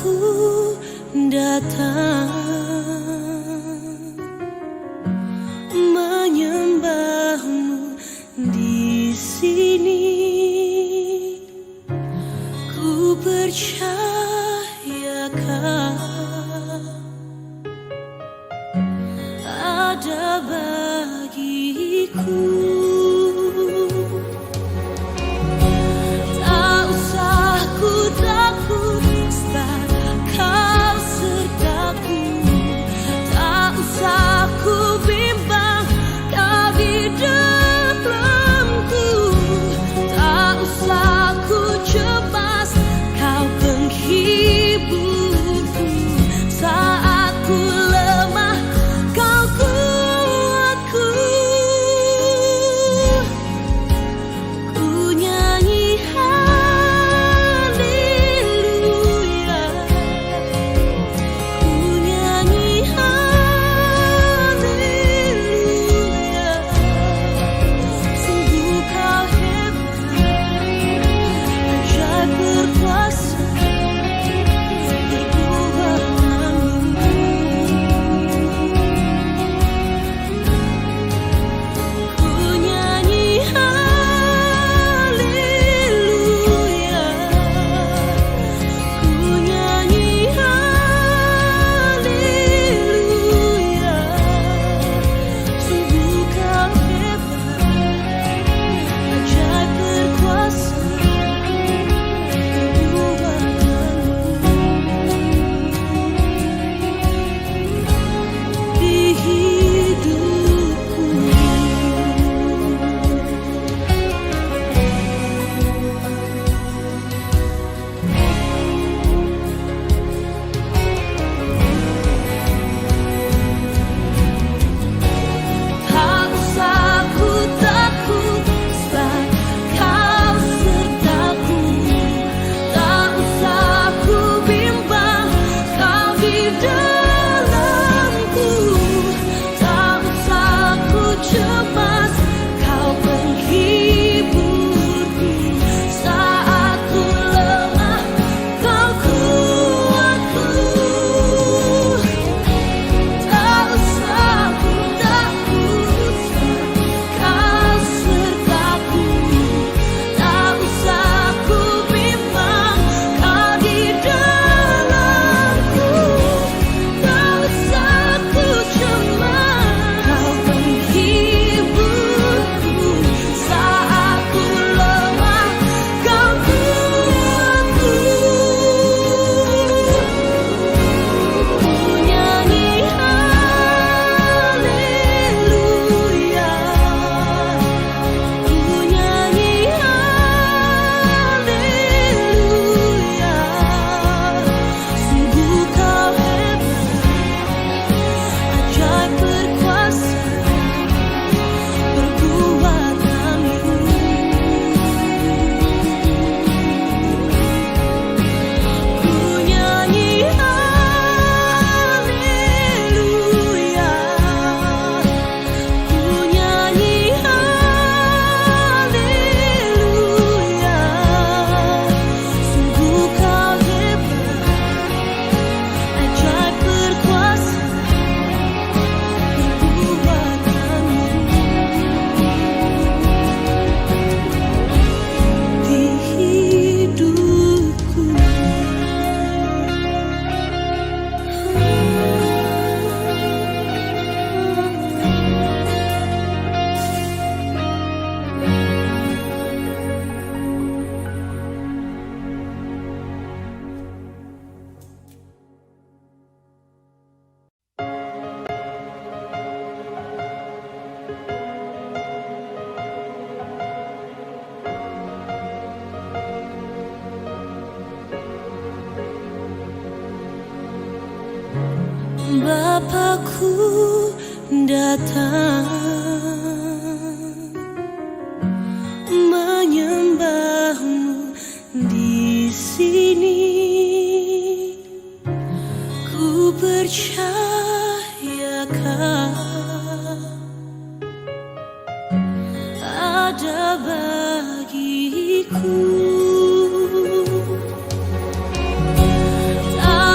Bapaku datang menyembahmu di sini. Ku percayakan ada bagiku. Tak usah ku takut sebab kau sertaku. Tak usah ku bimbang kau di dalamku. Tak usah ku cemas kau penghiburku. Saat ku lemah kau kuatku. Ku nyanyi haleluya. Ku nyanyi haleluya. Sungguh kau hebat, ajaib berkuasa. Bapaku datang menyembahmu di sini. Ku percayakan ada bagiku. Tak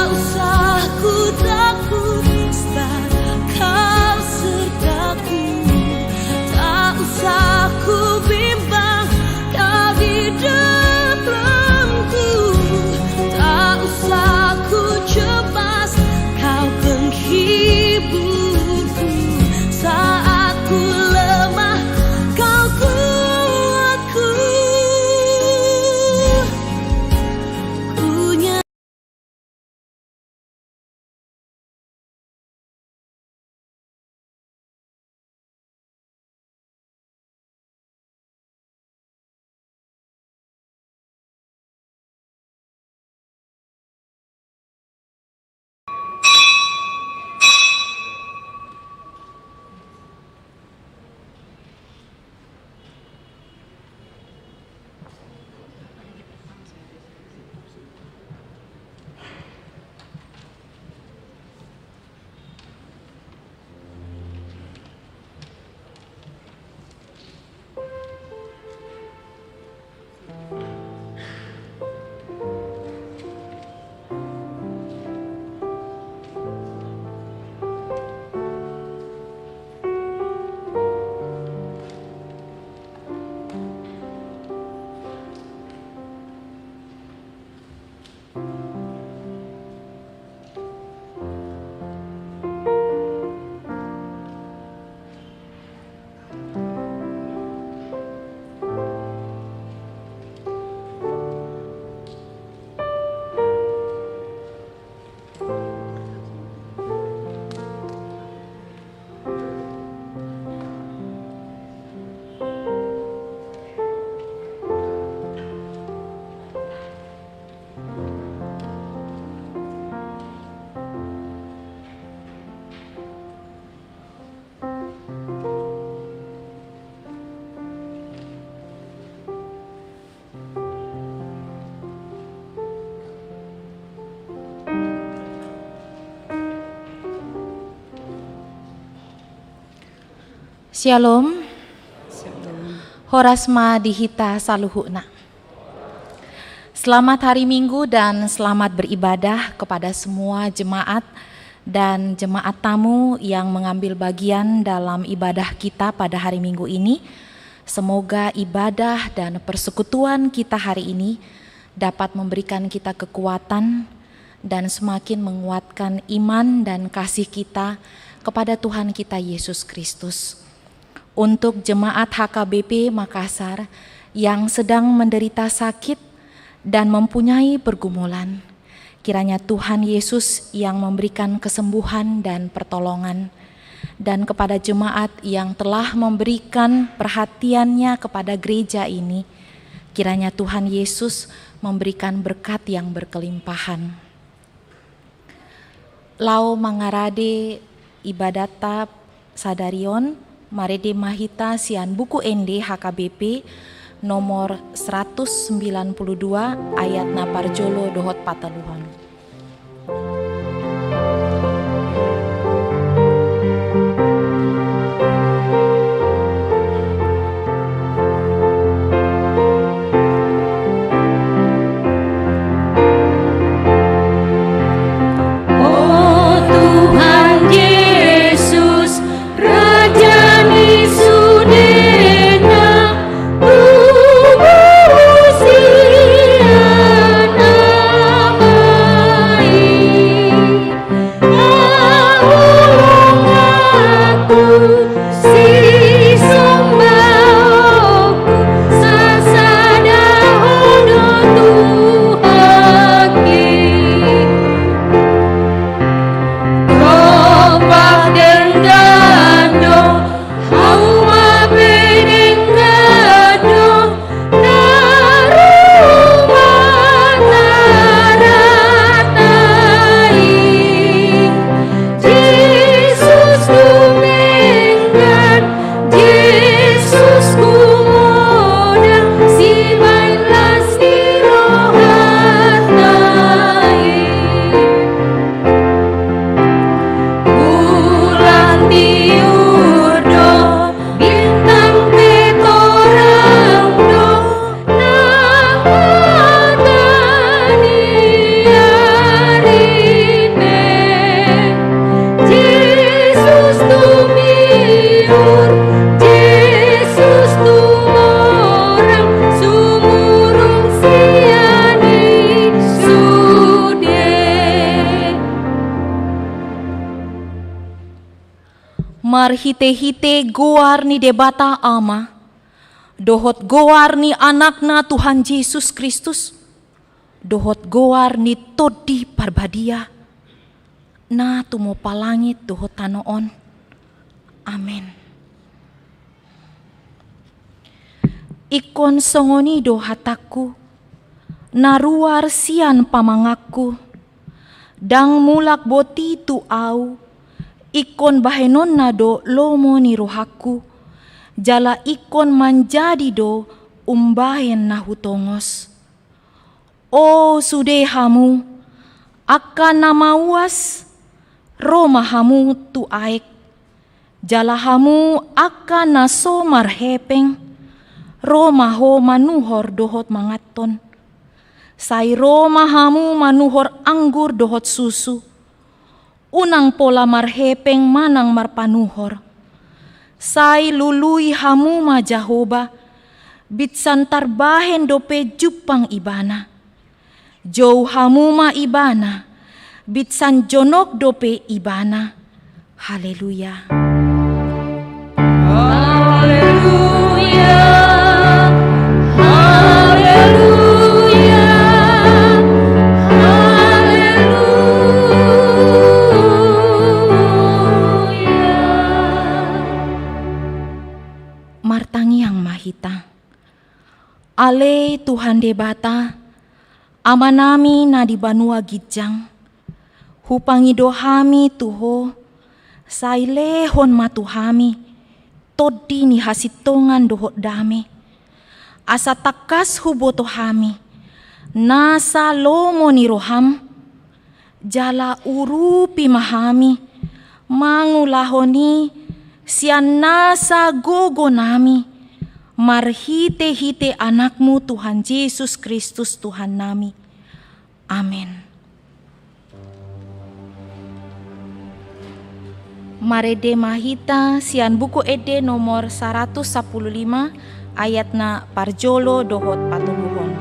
Shalom. Horasma dihita saluhuna. Selamat hari Minggu dan selamat beribadah kepada semua jemaat dan jemaat tamu yang mengambil bagian dalam ibadah kita pada hari Minggu ini. Semoga ibadah dan persekutuan kita hari ini dapat memberikan kita kekuatan dan semakin menguatkan iman dan kasih kita kepada Tuhan kita Yesus Kristus. Untuk jemaat HKBP Makassar yang sedang menderita sakit dan mempunyai pergumulan, kiranya Tuhan Yesus yang memberikan kesembuhan dan pertolongan. Dan kepada jemaat yang telah memberikan perhatiannya kepada gereja ini, kiranya Tuhan Yesus memberikan berkat yang berkelimpahan. Lau mangarade ibadata sadarion Marede Mahita Sian Buku ND HKBP nomor 192 ayat Naparjolo Dohot Pataluhon. Marhite-hite goar ni debata ama, dohot goar ni anakna Tuhan Yesus Kristus, dohot goar ni todi parbadia, na tumo palangit dohot tanoon. Amen. Ikon songoni dohataku, naruar sian pamangaku, dang mulak boti tu au, ikon bahenon na do lomo ni rohaku, jala ikon manjadi do umbahen na hutongos. O sudehamu, akan namawas, romahamu tu aek, jala hamu akan naso marhepeng, romaho manuhor dohot mangaton, sai romahamu manuhor anggur dohot susu, unang pola marhepeng manang marpanuhor. Sai lului hamu ma Jahoba, bitsan tarbahen dope jupang ibana. Jou hamu ma ibana, bitsan jonok dope ibana. Haleluya. Haleluya. Haleluya. Martangi yang mahita, ale Tuhan debata, amanami na di banua gijang, hupangi dohami tuho, sailehon matuhami, todi ni hasitongan dohot dame, asa takas hubotohami, nasa lomo ni roham, jala urupi mahami, mangulahoni, sian nasa gogo nami, marhite-hite anakmu Tuhan Yesus Kristus Tuhan nami. Amin. Marede mahita sian buku ede nomor 115 ayatna parjolo dohot patuluhon.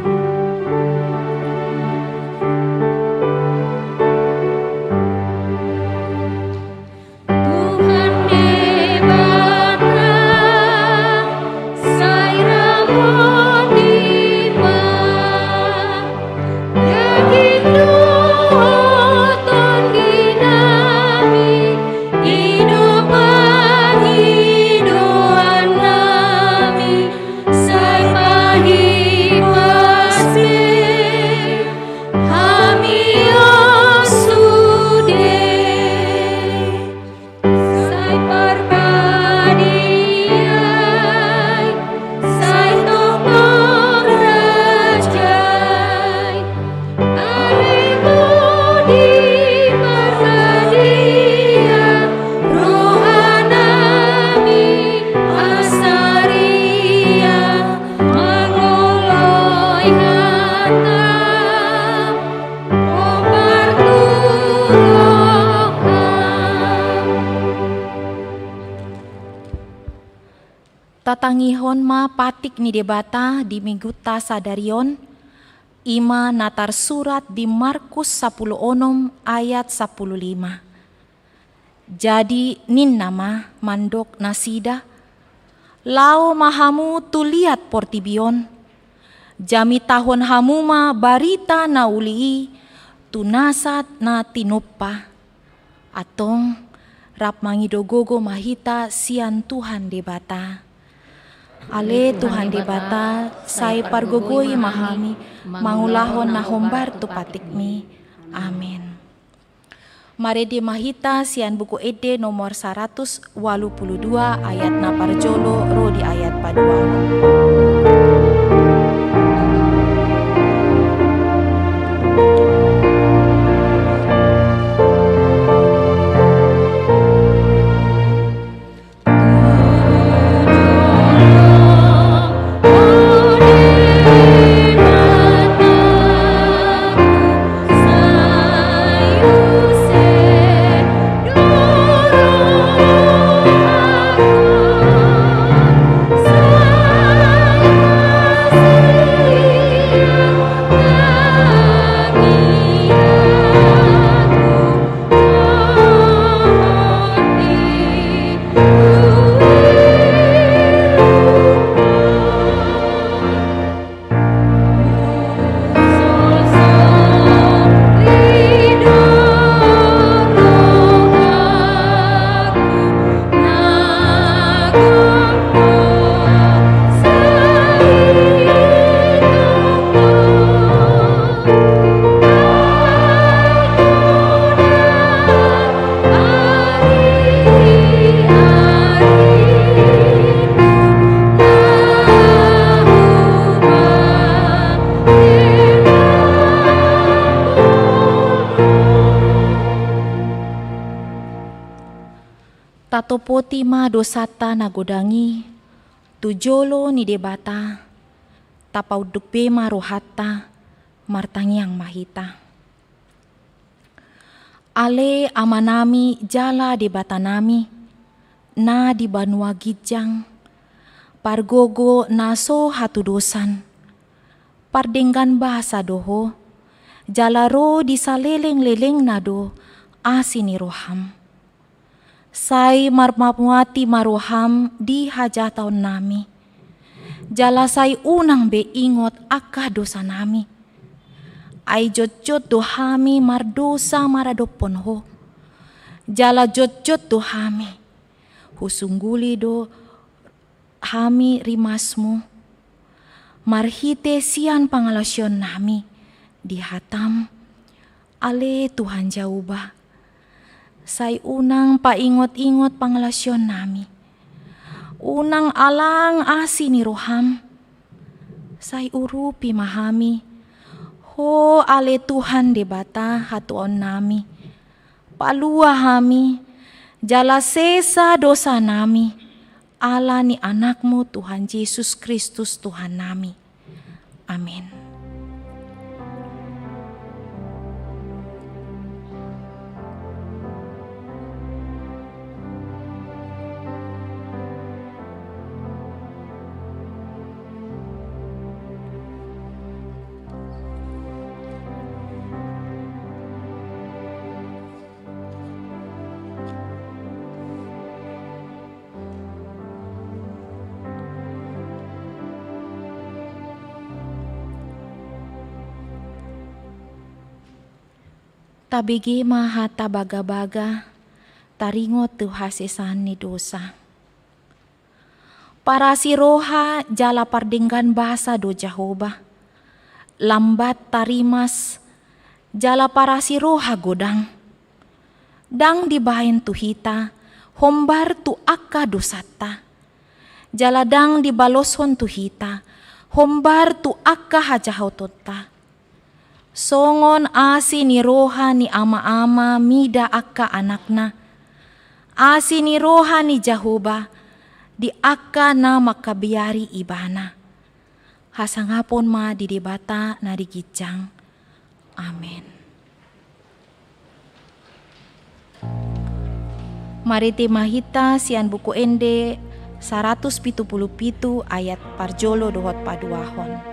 Tatangihon ma patik ni debata di minggu sadarion ima natar surat di Markus 10 ayat 15. Jadi nin nama mandok nasida lao mahamu tuliat portibion jami tahun hamuma barita na uli tunasat na tinuppa atong rap mangidogogo mahita sian Tuhan debata. Ale Tuhan debata, sai pargogoi mahami, mangulahon na hombar tu patikmi. Amin. Marede mahita sian buku ede nomor 182 ayat na parjolo ro di ayat padua. Tatopoti ma dosata nagodangi, tujolo ni debata, tapauduk bema rohata, martangiang mahita. Ale amanami jala debata nami, na di banua gijang, pargogo naso hatu dosan, pardenggan bahasa doho, jalaro di saleleng-leleng nado, asini roham. Sai marmamuati maruham di hajataon nami. Jala sai unang be ingot akah dosa nami. Ai jot-jot dohami mardosa maradopon ho. Jala jot-jot dohami. Husungguli do hami rimasmu. Marhite sian pangalasyon nami. Dihatam. Ale Tuhan jauba. Sai unang paingot-ingot pangalasyon nami. Unang alang asini roham. Sai urupi mahami. Ho ale Tuhan debata hatuon nami. Palua hami. Jala sesa dosa nami, Allah ni anakmu Tuhan Yesus Kristus Tuhan nami. Amin. Tabigi mahata baga-baga, taringo tu hasesan ni dosa. Para si roha jala pardinggan bahasa do Jehovah. Lambat tarimas, jala para si roha godang. Dang dibahin tu hita, hombar tu akka dosata. Jala dang dibaloson tu hita, hombar tu akka hajahotota. Songon asi ni roha ni ama-ama mida akka anakna. Asi ni roha ni Jehovah di akka na makabiari ibana. Hasangapon ma di debata na di gijang. Amen. Mariti mahita sian buku ende 177 ayat parjolo dohot paduahon.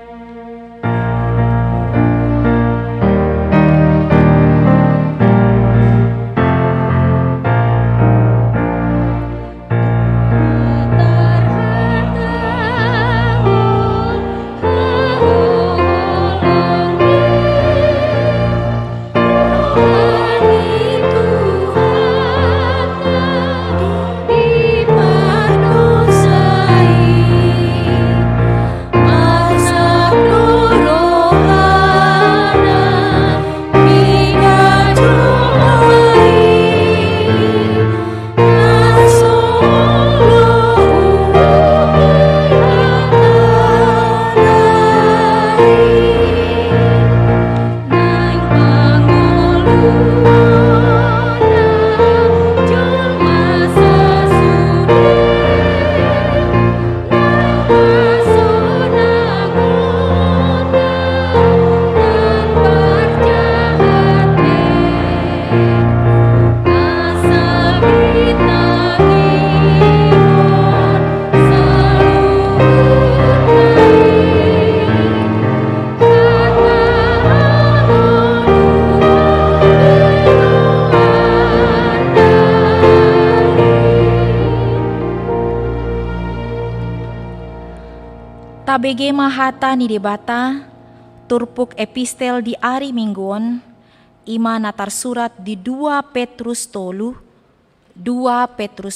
Tabege mahata ni debata, turpuk epistel di ari mingguon, ima natar surat di 2 Petrus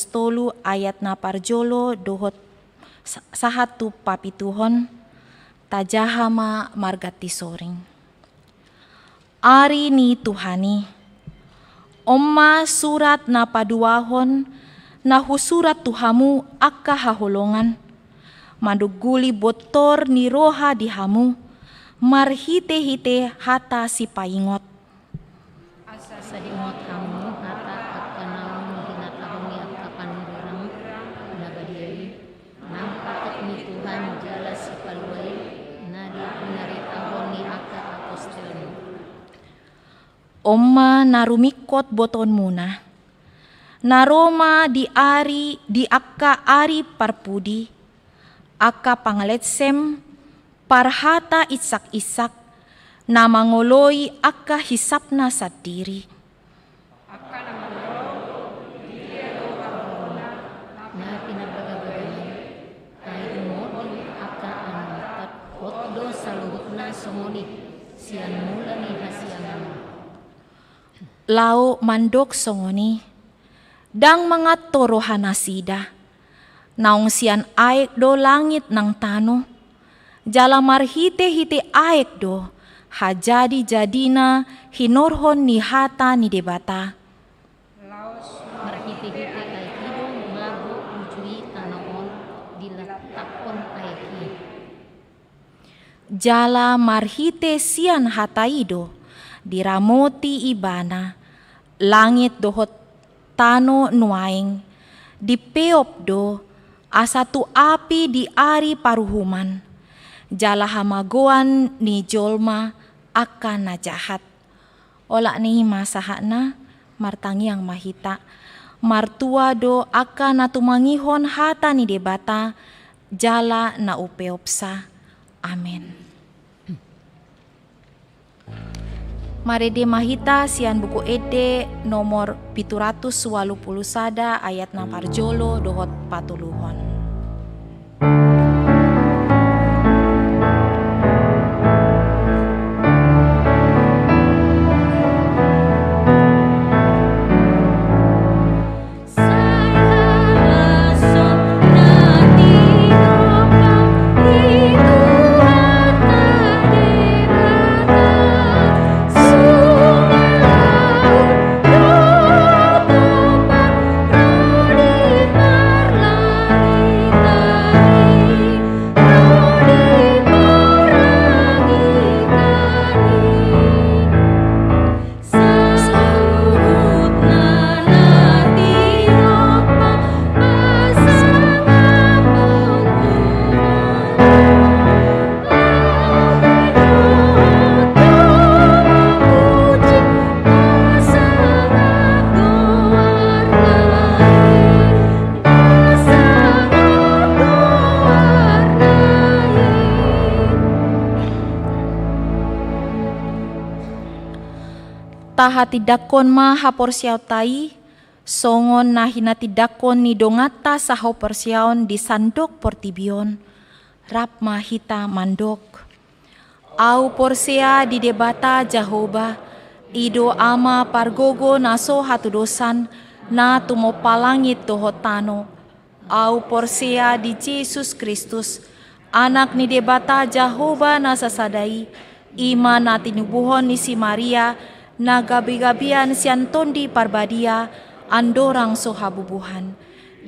tolu ayat na parjolo dohot sahatu papituhon, tajahama margati soring. Ari ni Tuhani, omma surat na paduahon, na husurat Tuhamu akka haholongan, manduguli botor ni roha di hamu, marhite-hite hata si paingot. Asa diingot hamu hata akka naon hinatahongi akka panirang nabadiai, nampakat ni Tuhan jala si paluai, naritahon ni akka apostelmu. Omma narumikot boton muna, naroma di akka ari parpudi, akka pangaletsem parhata isak-isak na mangoloy akka hisapna sa diri. Na pinabagabaganan, tayo mo akka tat hotdo sa luhut na sumuni, siyan mula ni hasiyangan. Lau mandok songoni, dang mga torohan nasida, naong siyan aek do langit ng tano, jala marhite-hite aek do, hajadi-jadina hinorhon ni hata ni debata. Marhite-hite aek ido mago ujui tanaon dilatakon aek i. Jala marhite sian hataido, diramoti ibana, langit dohot tano nuaing, dipeop do, asatu api di ari paruhuman, jala hamagoan ni jolma akan na jahat. Ola ni masahana, martangi yang mahita, martua do akan na tumangihon hata ni debata, jala na upeopsa. Amin. Marede mahita sian buku ede nomor 781 ayat 6 parjolo dohot patuluhon. Taha tidakon ma hapor siaw tai, songon na hina tidakon ni dongata saho persiaon di sandok portibion, rap ma hita mandok. Au porsea di debata Jahoba, ido ama pargogo naso hatu dosan, na tumopalangit tohotano. Au porsea di Yesus Kristus, anak ni debata Jahoba na sasadai, ima na tinubuhon ni si Maria, na gabi-gabian siantondi parbadia, andorang sohabubuhan.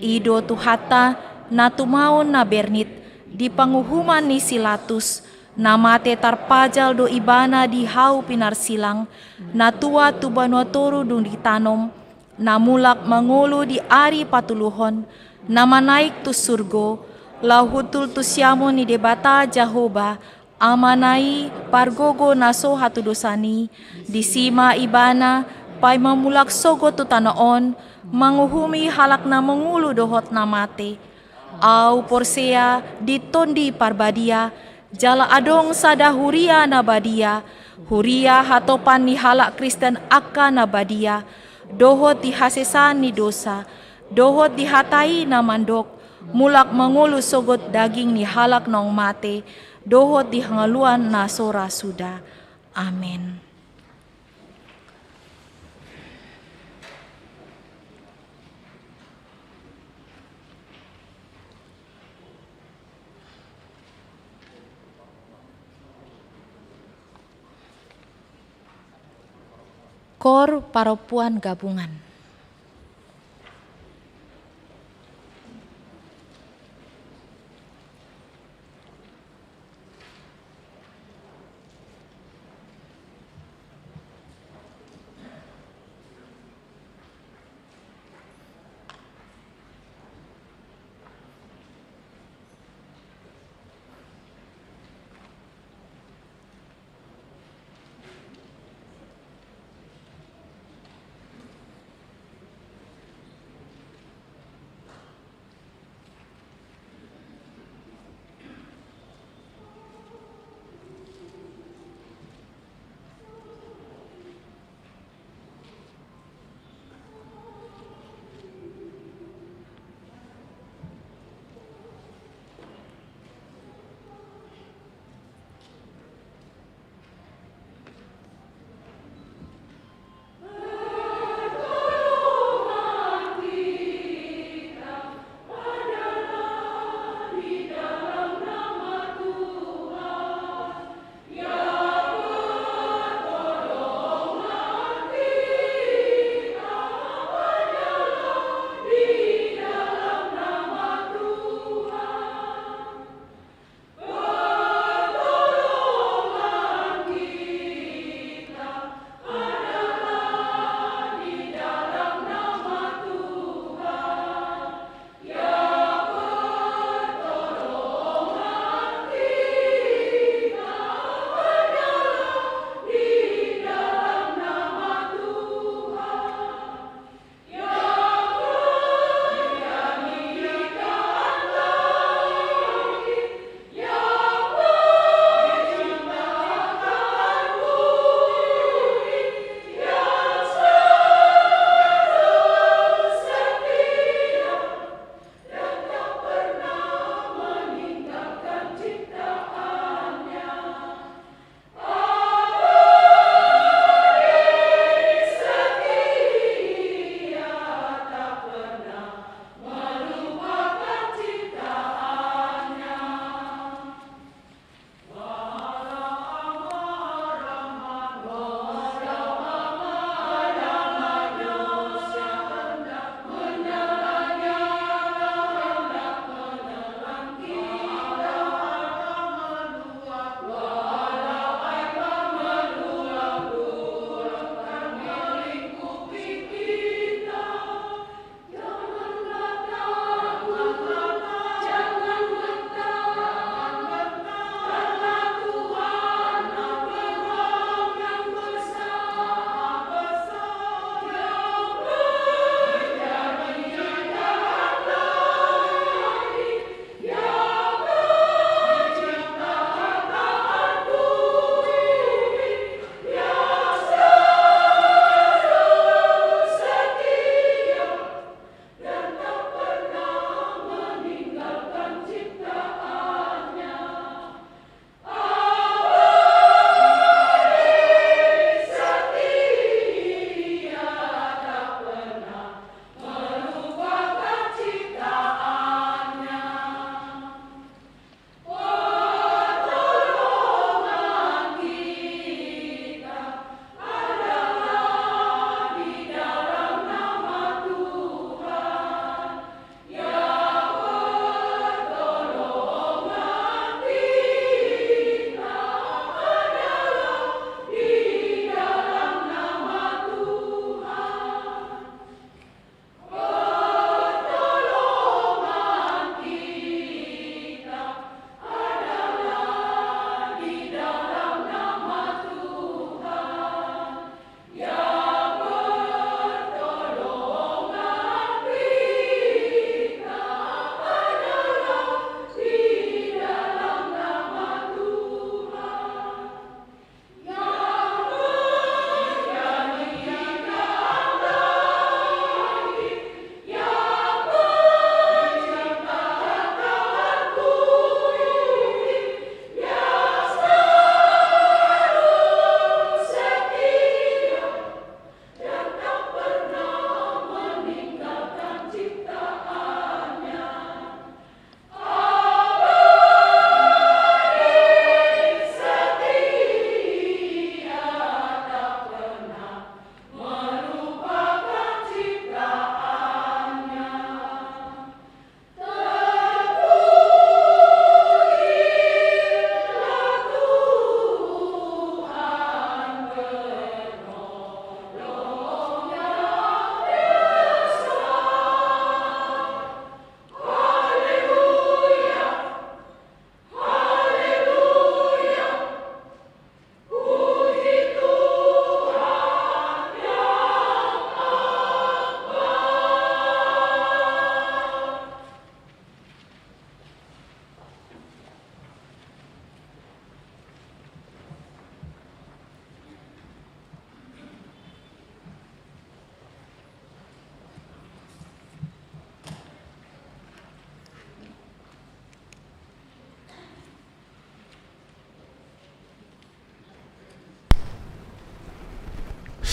Ido tuhata na tumaon na bernit, di panguhuman ni Silatus, na mate tarpajal do ibana di hau pinarsilang, na tua tubanuatoru dung ditanom, na mulak mangolo di ari patuluhon, na manaik tu surgo, lauhutul tu siamo ni debata Jahoba, amanai pargogo naso hatu dosani, disima ibana, pai mamulak sogo tu tanaon, manguhumi halak na mengulu dohot na mate. Au porsea ditondi parbadia, jala adong sada huria na badia, huria hatopan ni halak Kristen akka na badia, dohot dihasesan ni dosa, dohot dihatai na mandok, mulak mengulu sogot daging ni halak nong mate, dohot di hangaluan na sora suda. Amin. Kor Paropuan Gabungan.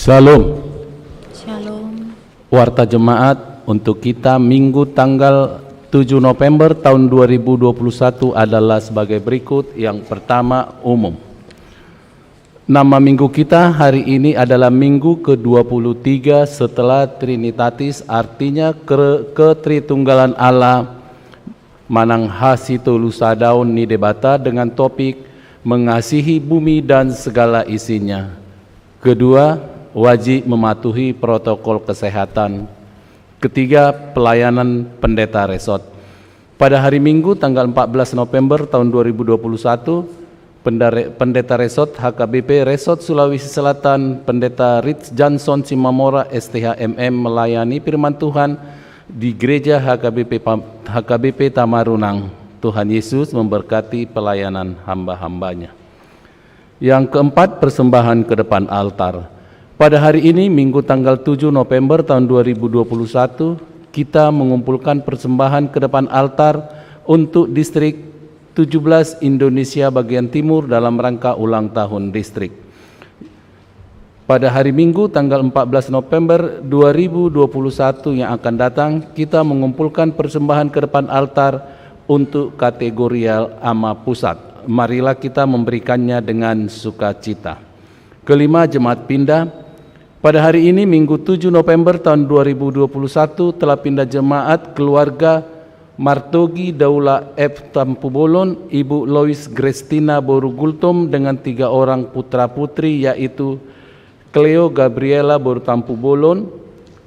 Shalom. Shalom. Warta jemaat untuk kita Minggu tanggal 7 November tahun 2021 adalah sebagai berikut. Yang pertama, umum. Nama minggu kita hari ini adalah minggu ke-23 setelah Trinitatis, artinya ketritunggalan Allah manang hasito lusa daun ni debata dengan topik mengasihi bumi dan segala isinya. Kedua, wajib mematuhi protokol kesehatan. Ketiga, pelayanan pendeta resort. Pada hari Minggu tanggal 14 November tahun 2021, pendeta resort HKBP Resort Sulawesi Selatan, Pendeta Rich Johnson Simamora STHMM melayani firman Tuhan di gereja HKBP Tamarunang. Tuhan Yesus memberkati pelayanan hamba-hambanya. Yang keempat, persembahan ke depan altar. Pada hari ini, Minggu tanggal 7 November tahun 2021, kita mengumpulkan persembahan ke depan altar untuk distrik 17 Indonesia bagian timur dalam rangka ulang tahun distrik. Pada hari Minggu tanggal 14 November 2021 yang akan datang, kita mengumpulkan persembahan ke depan altar untuk kategorial AMA Pusat. Marilah kita memberikannya dengan sukacita. Kelima, jemaat pindah. Pada hari ini Minggu 7 November tahun 2021 telah pindah jemaat keluarga Martogi Daula F. Tampu Bolon, Ibu Lois Grestina Borugultom dengan 3 orang putra putri, yaitu Cleo Gabriela Boru Tampu Bolon,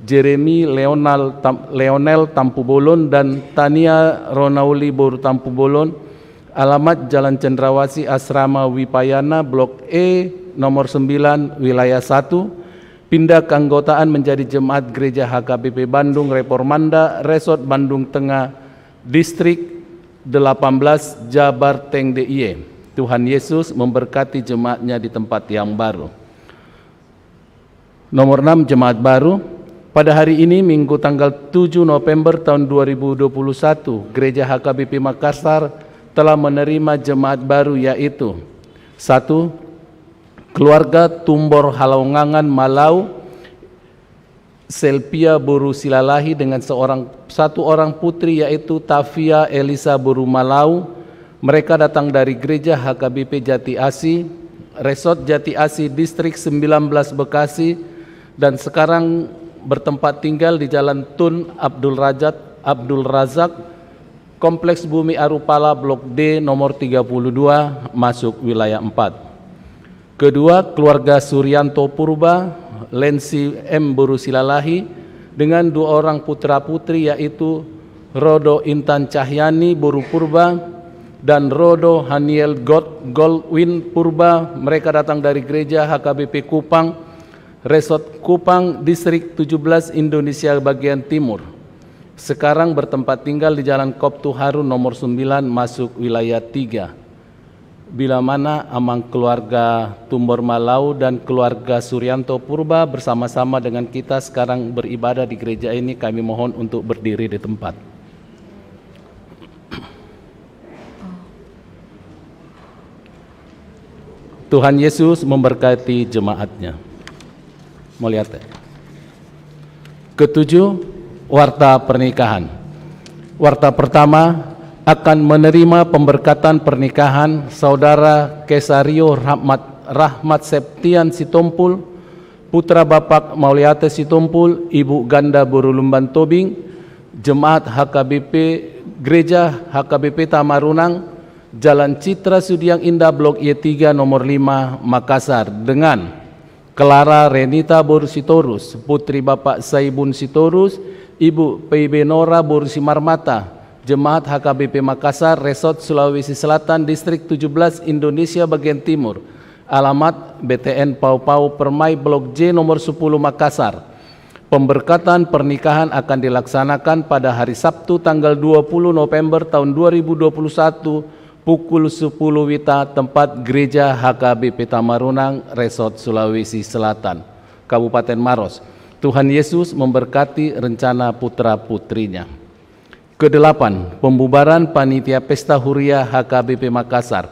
Jeremy Leonel Tampu Bolon, dan Tania Ronauli Boru Tampu Bolon. Alamat Jalan Cendrawasih Asrama Wipayana Blok E nomor 9 Wilayah 1. Pindah keanggotaan menjadi jemaat Gereja HKBP Bandung Reformanda Resort Bandung Tengah Distrik 18 Jabar Teng DIY. Tuhan Yesus memberkati jemaatnya di tempat yang baru. Nomor 6, jemaat baru. Pada hari ini Minggu tanggal 7 November tahun 2021, Gereja HKBP Makassar telah menerima jemaat baru, yaitu 1. Keluarga Tumbor Halaungangan Malau Selpia Boru Silalahi dengan satu orang putri, yaitu Tavia Elisa Boru Malau. Mereka datang dari Gereja HKBP Jati Asih, Resort Jati Asih Distrik 19 Bekasi, dan sekarang bertempat tinggal di Jalan Tun Abdul Razak, Kompleks Bumi Arupala Blok D nomor 32, masuk wilayah 4. Kedua, keluarga Suryanto Purba, Lensi M. Boru Silalahi dengan 2 orang putra putri, yaitu Rodo Intan Cahyani Boru Purba dan Rodo Haniel Goldwin Purba. Mereka datang dari Gereja HKBP Kupang, Resort Kupang, Distrik 17 Indonesia bagian timur. Sekarang bertempat tinggal di Jalan Koptu Harun nomor 9, masuk wilayah 3. Bila mana amang keluarga Tumbor Malau dan keluarga Suryanto Purba bersama-sama dengan kita sekarang beribadah di gereja ini, kami mohon untuk berdiri di tempat. Tuhan Yesus memberkati jemaatnya. Mau lihat ya? Ketujuh, warta pernikahan. Warta pertama akan menerima pemberkatan pernikahan Saudara Kesario Rahmat Septian Sitompul, putra Bapak Mauliate Sitompul, Ibu Ganda Borulumban Tobing, Jemaat HKBP Gereja HKBP Tamarunang, Jalan Citra Sudiang Indah Blok Y3 nomor 5 Makassar, dengan Clara Renita Boru Sitorus, putri Bapak Saibun Sitorus, Ibu PIB Nora Boru Simarmata, Jemaat HKBP Makassar, Resort Sulawesi Selatan, Distrik 17 Indonesia bagian timur. Alamat BTN Pau Pau Permai Blok J nomor 10 Makassar. Pemberkatan pernikahan akan dilaksanakan pada hari Sabtu tanggal 20 November tahun 2021 pukul 10 WITA, tempat Gereja HKBP Tamarunang, Resort Sulawesi Selatan, Kabupaten Maros. Tuhan Yesus memberkati rencana putra-putrinya. Kedelapan, pembubaran Panitia Pesta Huria HKBP Makassar.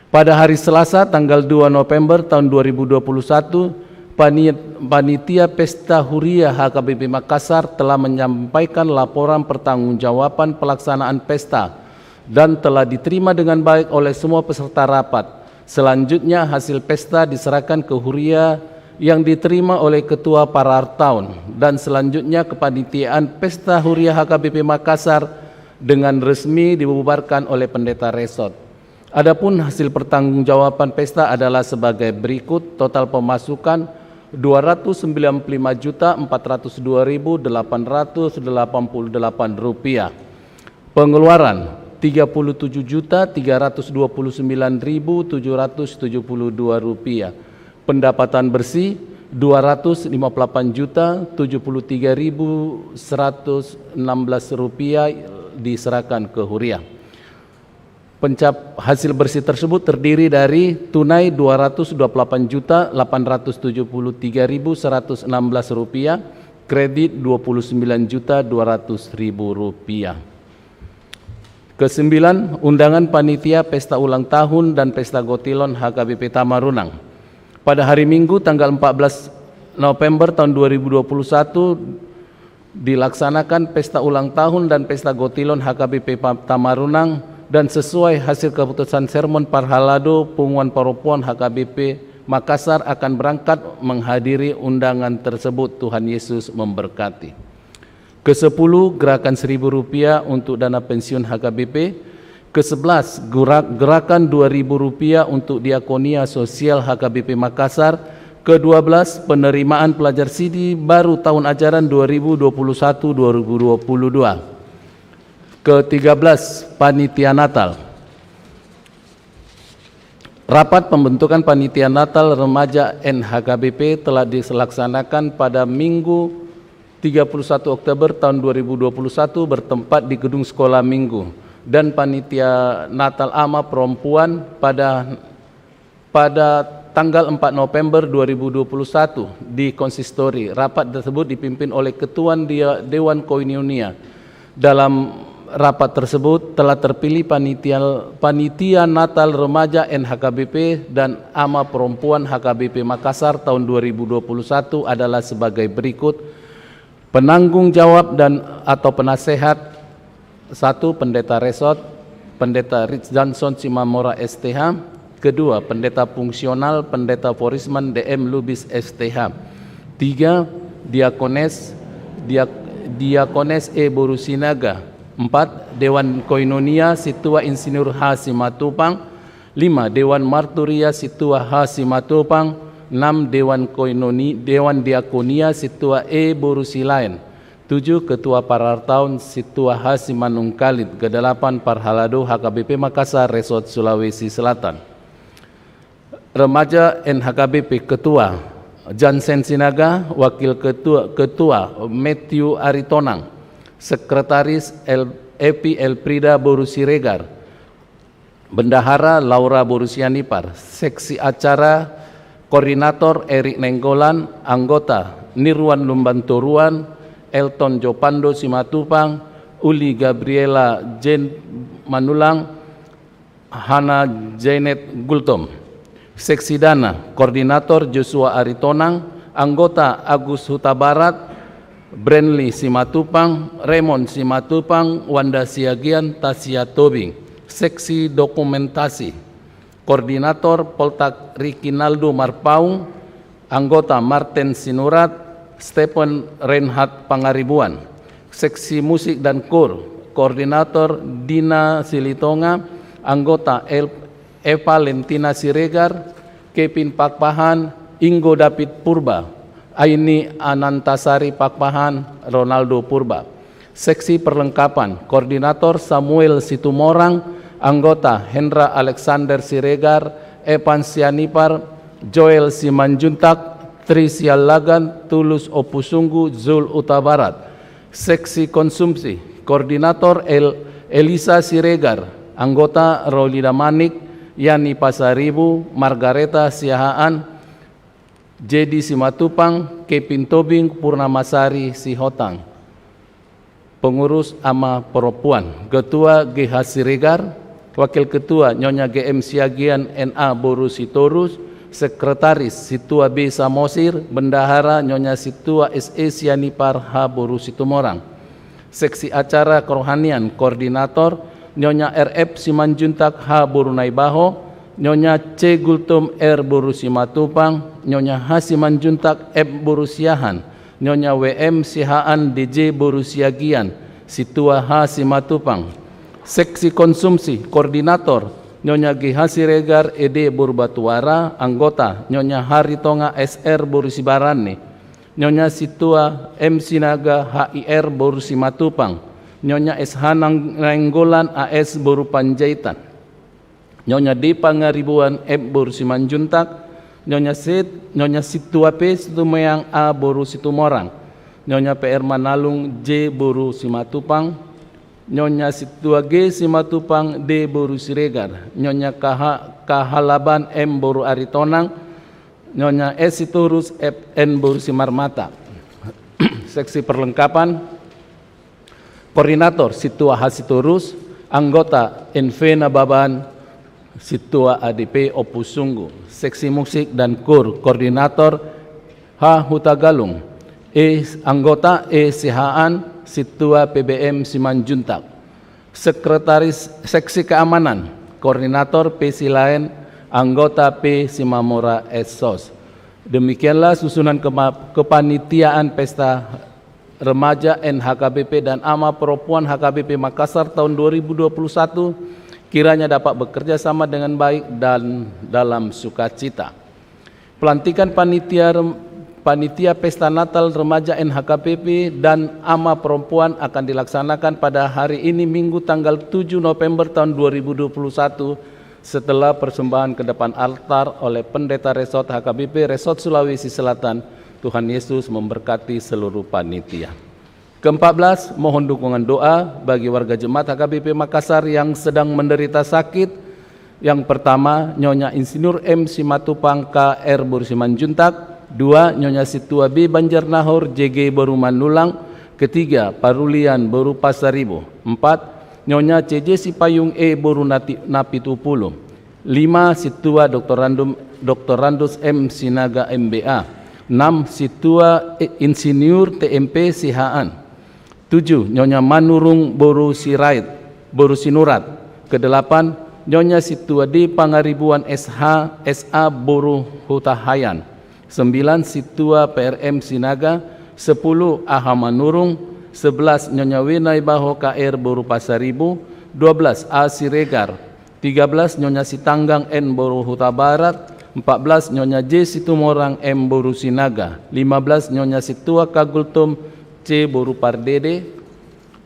Pada hari Selasa tanggal 2 November tahun 2021, Panitia Pesta Huria HKBP Makassar telah menyampaikan laporan pertanggungjawaban pelaksanaan pesta dan telah diterima dengan baik oleh semua peserta rapat. Selanjutnya hasil pesta diserahkan ke Huria yang diterima oleh Ketua Parartaun, dan selanjutnya kepanitiaan Pesta Huria HKBP Makassar dengan resmi dibubarkan oleh Pendeta Resort. Adapun hasil pertanggungjawaban pesta adalah sebagai berikut: total pemasukan Rp295.402.888, pengeluaran Rp30.329.772, pendapatan bersih Rp253.116 diserahkan ke Huria. Hasil bersih tersebut terdiri dari tunai Rp228.873.116, kredit Rp29.200.000. Kesembilan, undangan panitia pesta ulang tahun dan pesta Gotilon HKBP Tamarunang. Pada hari Minggu tanggal 14 November tahun 2021 dilaksanakan pesta ulang tahun dan pesta Gotilon HKBP Tamarunang, dan sesuai hasil keputusan sermon Parhalado, Pengumuman Paropuan HKBP Makassar akan berangkat menghadiri undangan tersebut. Tuhan Yesus memberkati. Ke-10, gerakan Rp1.000 untuk dana pensiun HKBP. Ke-11, gerakan Rp2.000 untuk diakonia sosial HKBP Makassar. Ke-12, penerimaan pelajar sidi baru tahun ajaran 2021-2022. Ke-13, panitia Natal. Rapat pembentukan panitia Natal remaja NHKBP telah dilaksanakan pada Minggu 31 Oktober tahun 2021 bertempat di Gedung Sekolah Minggu, dan panitia Natal AMA perempuan pada tanggal 4 November 2021 di konsistori. Rapat tersebut dipimpin oleh Ketua Dewan Koinonia. Dalam rapat tersebut telah terpilih panitia Natal remaja NHKBP dan AMA perempuan HKBP Makassar tahun 2021 adalah sebagai berikut: penanggung jawab dan atau penasehat 1. Pendeta Resort, Pendeta Rich Johnson Simamora STH. 2. Pendeta fungsional, Pendeta Forisman DM Lubis STH. 3. Diakones E Borusinaga. 4. Dewan Koinonia Situa Insinyur H. Simatupang. 5. Dewan Marturia Situa H. Simatupang. 6. Dewan Diakonia Situa E. Borusilain. 7. Ketua Parartaun Situa H. Simanungkalit. Ke-8. Parhalado HKBP Makassar Resort Sulawesi Selatan. Remaja NHKBP Ketua Jansen Sinaga, Wakil Ketua Matthew Aritonang, Sekretaris Epi Elprida Borusiregar, Bendahara Laura Borusianipar, Seksi Acara Koordinator Erik Nenggolan, Anggota Nirwan Lumbantoruan, Elton Jopando Simatupang, Uli Gabriela Jen Manulang, Hana Janet Gultom. Seksi Dana Koordinator Joshua Aritonang, Anggota Agus Huta Barat, Brandly Simatupang, Raymond Simatupang, Wanda Siagian, Tasya Tobing. Seksi Dokumentasi Koordinator Poltak Rikinaldo Marpaung, Anggota Martin Sinurat, Stephen Reinhardt Pangaribuan. Seksi Musik dan Kor Koordinator Dina Silitonga, Anggota Eva Lentina Siregar, Kevin Pakpahan, Ingo David Purba, Aini Anantasari Pakpahan, Ronaldo Purba. Seksi Perlengkapan Koordinator Samuel Situmorang, Anggota Hendra Alexander Siregar, Evan Sianipar, Joel Simanjuntak, Tricia Lagan, Tulus Opusunggu, Zul Utabarat. Seksi Konsumsi Koordinator Elisa Siregar, Anggota Rolida Manik, Yani Pasaribu, Margareta Siahaan, Jedi Simatupang, Kevin Tobing, Purnamasari Sihotang. Pengurus AMA Perempuan, Ketua GH Siregar, Wakil Ketua Nyonya GM Siagian NA Borusitorus, Sekretaris Situa B. Samosir, Bendahara Nyonya Situa S.E. Sianipar H. Boru Situmorang. Seksi Acara Kerohanian Koordinator Nyonya R.F. Simanjuntak H. Boru Naibaho, Nyonya C. Gultum R. Boru Simatupang, Nyonya H. Simanjuntak F. Boru Siahan, Nyonya W.M. Sihaan DJ Boru Siagian, Situa H. Simatupang. Seksi Konsumsi Koordinator Nyonya G. Siregar ED Boru Batuara, Anggota Nyonya Haritonga SR Boru Sibarani, Nyonya Situa M. Sinaga HIR Boru Simatupang, Nyonya SH Nanggolan AS Boru Panjaitan, Nyonya D. Pangaribuan M. Boru Simanjuntak, Nyonya Situa P. Situmayang A. Boru Situmorang, Nyonya PR Manalung J. Boru Simatupang, Nyonya Situa G. Simatupang D. Boru Siregar, Nyonya Kahalaban M. Boru Aritonang, Nyonya S. Siturus F. N. Boru Simarmata. Seksi perlengkapan Koordinator Situa H. Siturus, Anggota Envena Baban, Situa ADP Opus Sungguh. Seksi musik dan kur Koordinator H. Hutagalung, Anggota Sihaan, Situa PBM Simanjuntak. Sekretaris Seksi Keamanan Koordinator P. Silaen, Anggota P. Simamora Esos. Demikianlah susunan kepanitiaan Pesta Remaja NHKBP dan AMA Perempuan HKBP Makassar tahun 2021 kiranya dapat bekerja sama dengan baik dan dalam sukacita. Pelantikan Panitia Pesta Natal Remaja NHKBP dan AMA Perempuan akan dilaksanakan pada hari ini Minggu tanggal 7 November tahun 2021 setelah persembahan ke depan altar oleh Pendeta Resort HKBP Resort Sulawesi Selatan. Tuhan Yesus memberkati seluruh panitia. Ke-14, mohon dukungan doa bagi warga jemaat HKBP Makassar yang sedang menderita sakit. Yang pertama, Nyonya Insinyur M. Simatupang KR Boru Simanjuntak. 2. Nyonya Situa B. Banjarnahor JG Boru Manulang. Ketiga, Parulian Boru Pasaribu. 4. Nyonya CJ Sipayung E. Boru Napitupulu. 5. Situa Dr. Randus M. Sinaga MBA. 6. Situa Insinyur TMP Sihaan. 7. Nyonya Manurung Boru Sinurat. Ke-8. Nyonya Situa D. Pangaribuan SH SA Boru Hutahayan. 9. Situa PRM Sinaga. 10. Aha Manurung. 11. Nyonya Winai Baho KR Boru Pasaribu. 12. A. Siregar. 13. Nyonya Sitanggang N Boru Huta Barat. 14. Nyonya J. Situmorang M. Boru Sinaga. 15. Nyonya Situa Kagultum C. Boru Pardede.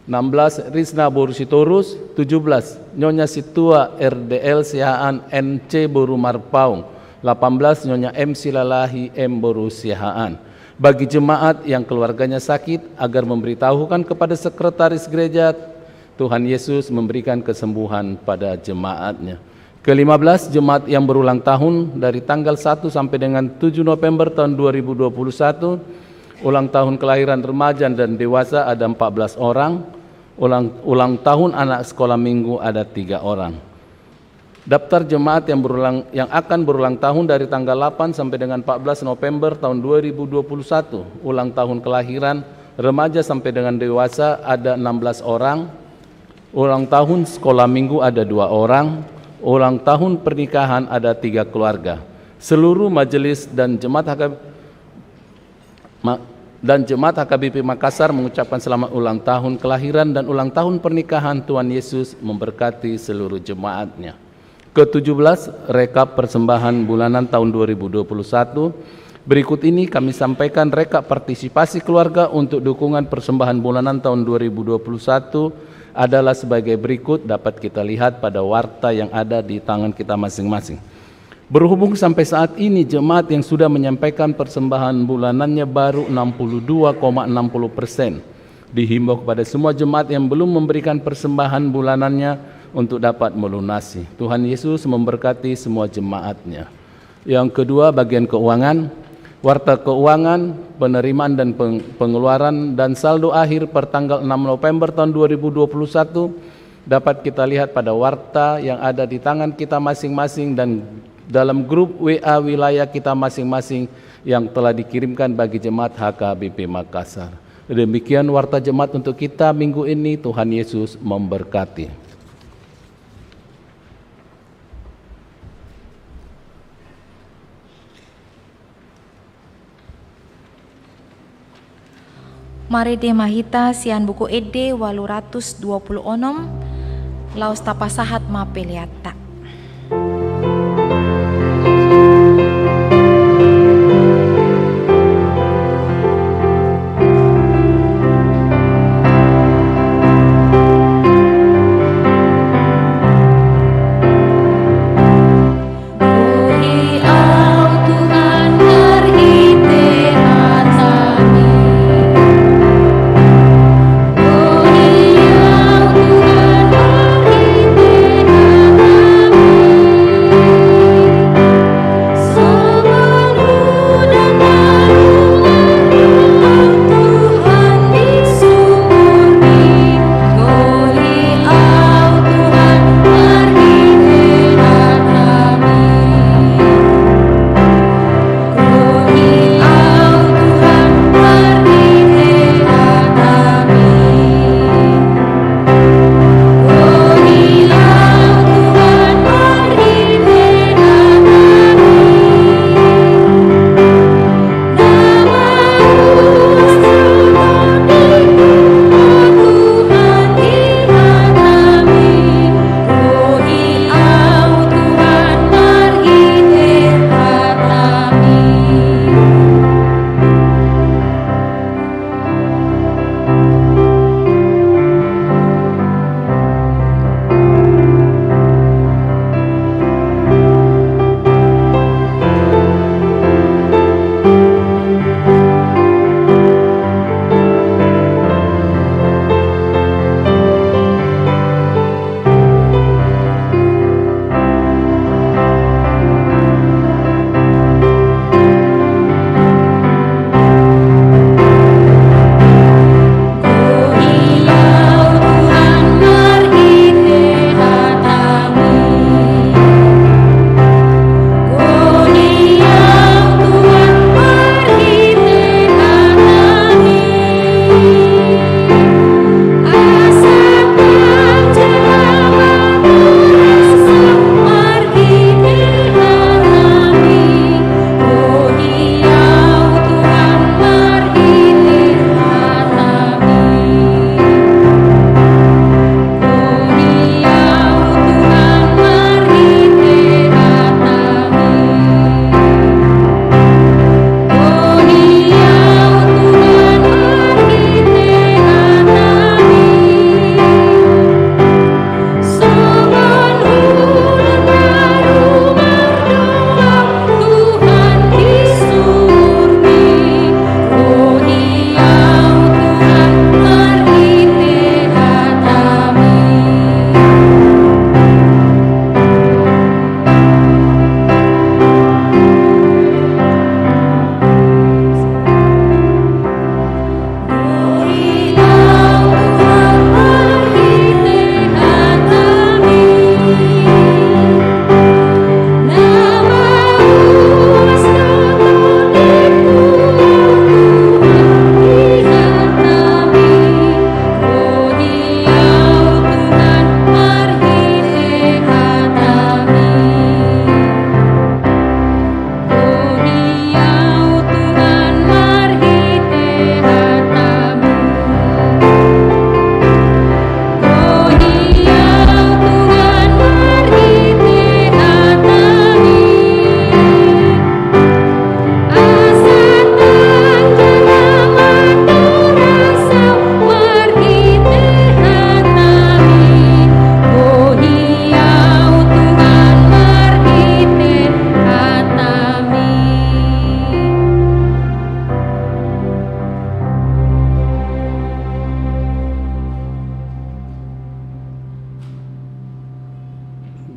16. Risna Boru Sitorus. 17. Nyonya Situa RDL Sihaan NC Boru Marpaung. 18. Nyonya M. Silalahi M. Boru Sihaan. Bagi jemaat yang keluarganya sakit, agar memberitahukan kepada sekretaris gereja, Tuhan Yesus memberikan kesembuhan pada jemaatnya. Ke-15, jemaat yang berulang tahun dari tanggal 1 sampai dengan 7 November tahun 2021, ulang tahun kelahiran remaja dan dewasa ada 14 orang, ulang tahun anak sekolah minggu ada 3 orang. Daftar jemaat yang akan berulang tahun dari tanggal 8 sampai dengan 14 November tahun 2021, ulang tahun kelahiran remaja sampai dengan dewasa ada 16 orang, ulang tahun sekolah minggu ada 2 orang, ulang tahun pernikahan ada 3 keluarga. Seluruh majelis dan jemaat HKBP Makassar mengucapkan selamat ulang tahun kelahiran dan ulang tahun pernikahan. Tuhan Yesus memberkati seluruh jemaatnya. Ke-17, rekap persembahan bulanan tahun 2021. Berikut ini kami sampaikan rekap partisipasi keluarga untuk dukungan persembahan bulanan tahun 2021 adalah sebagai berikut, dapat kita lihat pada warta yang ada di tangan kita masing-masing. Berhubung sampai saat ini jemaat yang sudah menyampaikan persembahan bulanannya baru 62,60%. Dihimbau kepada semua jemaat yang belum memberikan persembahan bulanannya untuk dapat melunasi. Tuhan Yesus memberkati semua jemaatnya. Yang kedua, bagian keuangan. Warta keuangan, penerimaan dan pengeluaran dan saldo akhir per tanggal 6 November tahun 2021 dapat kita lihat pada warta yang ada di tangan kita masing-masing dan dalam grup WA wilayah kita masing-masing yang telah dikirimkan bagi jemaat HKBP Makassar. Demikian warta jemaat untuk kita minggu ini. Tuhan Yesus memberkati. Mari demahita sian buku ede 826 laus tapasahat mapeliata.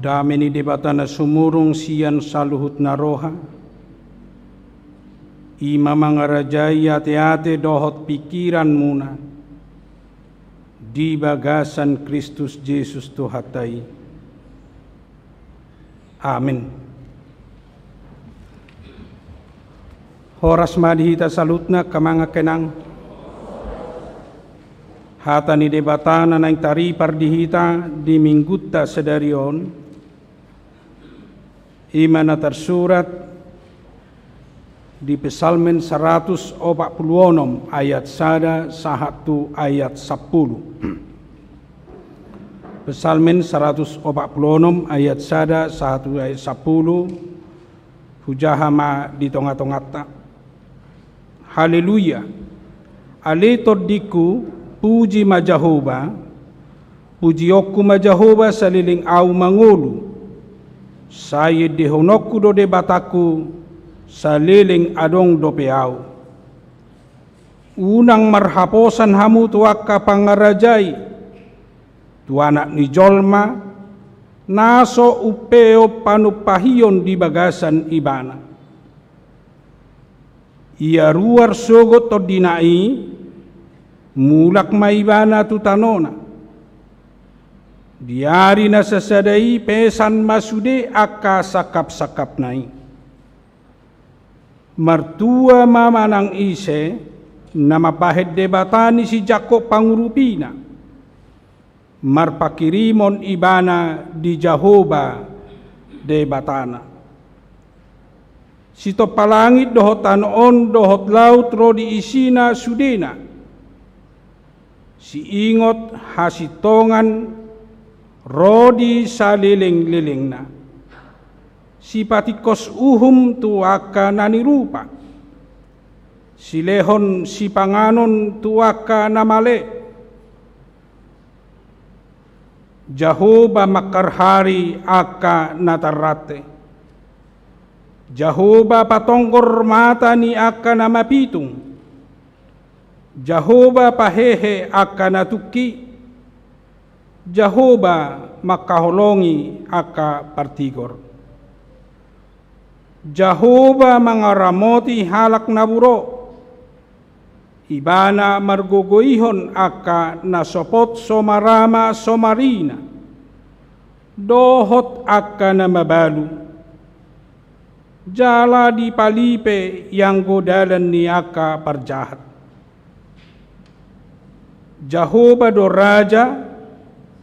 Dameni debatana sumurung sian saluhut naroha. Ima mangarajai ate-ate dohot pikiran muna. Di bagasan Kristus Yesus Tuhatai. Amin. horas madihita salutna kamanga kenang hata ni debatana nang tari pardihita di minggutta sedarion imana tersurat di Psalmen 146 ayat 1 ayat 10. Psalmen 146 ayat 1 ayat 10 hujahama di tonga-tongata. Haleluya. Ale todiku puji ma Jehovah, puji oku ma Jehovah saliling au mangulu. Saya dihonokku do debataku saliling adong do peau. Unang marhaposan hamu tuaka pangarajai, tuanak ni jolma, naso upeo panupahion di bagasan ibana. Ia ruar sogot to dinai, mulak maibana tutanona. Diari na sasadai pesan masude aka sakap-sakap nai. Martua mamanang ise na mapahed debatani si Jakob pangurupina. Marpakirimon ibana di Jehovah debatana. Sito palangit dohot tanon dohot laut rodi isina sudena. Si ingot hasitongan rodi saliling-lilingna. Si patikos uhum tuaka nanirupa. Si lehon si panganon tuaka namale. Jehovah makarhari aka natarate. Jehovah patonggor mata ni aka namapitung. Jehovah pahehe aka natuki. Jehovah makaholongi aka partigor. Jehovah mangaramoti halak naburo. Ibana margogoihon aka nasopot somarama somarina. Dohot aka namabalu. Jala di palipe yang godalan ni aka parjahat. Jehovah do raja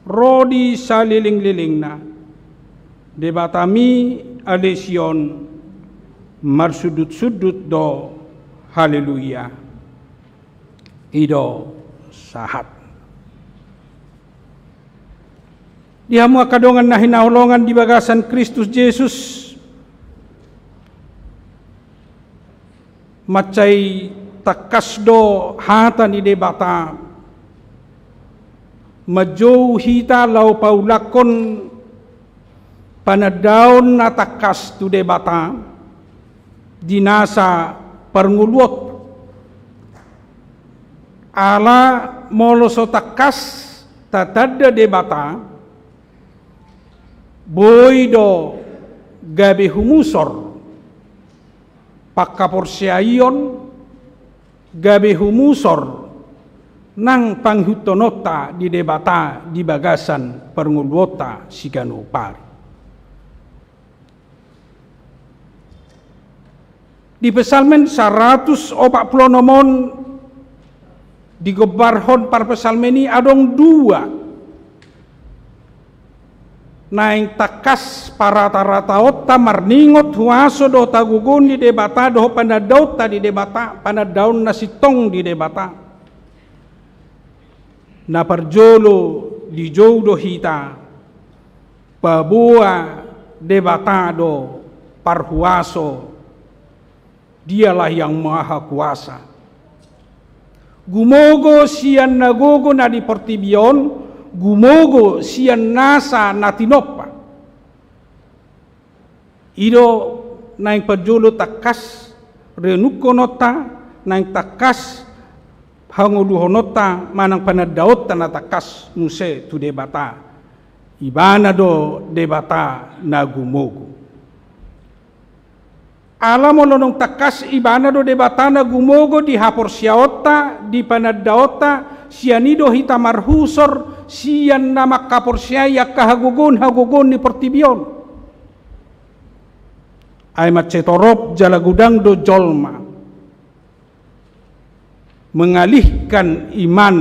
rodi saliling-lilingna. Debatami alesion marsudut-sudut do haleluya. Ido sahat. Dihamu akadongan na hinahulongan di bagasan Kristus Yesus. Macay takas do hata ni debata. Majow hita law paulakon panadaon na takas tu debata. Dinasa parngulwot. Ala moloso takas tatada debata. Boy do gabi humusor. Pakaporsyayon gabi humusor nang panghutonota di debata di bagasan perngulwota siganupar. Di Psalmen 146 di gebarhon par psalmeni adong dua. Naing takas para tarataot tamarningot huaso do tagugun di debata do panadaut ta di debata panadaun nasitong di debata na parjolo di jow do hita pabua debata do parhuaso dialah yang maha kuasa. Gumogo sian nagogo na di portibion gumogo sian nasa natinopa. Ido naing pajolo takas renukonota naing takas hanguluhonota manang panadaot na takas muse tu debata. Ibana do debata na gumogo. Alam molonong takas ibana do debata na gumogo di haporsyaota di panadaota sianido hita marhusor siyan na makaporsya kahagugon ni portibion ay matsetorop jalagudang do jolma mengalihkan iman,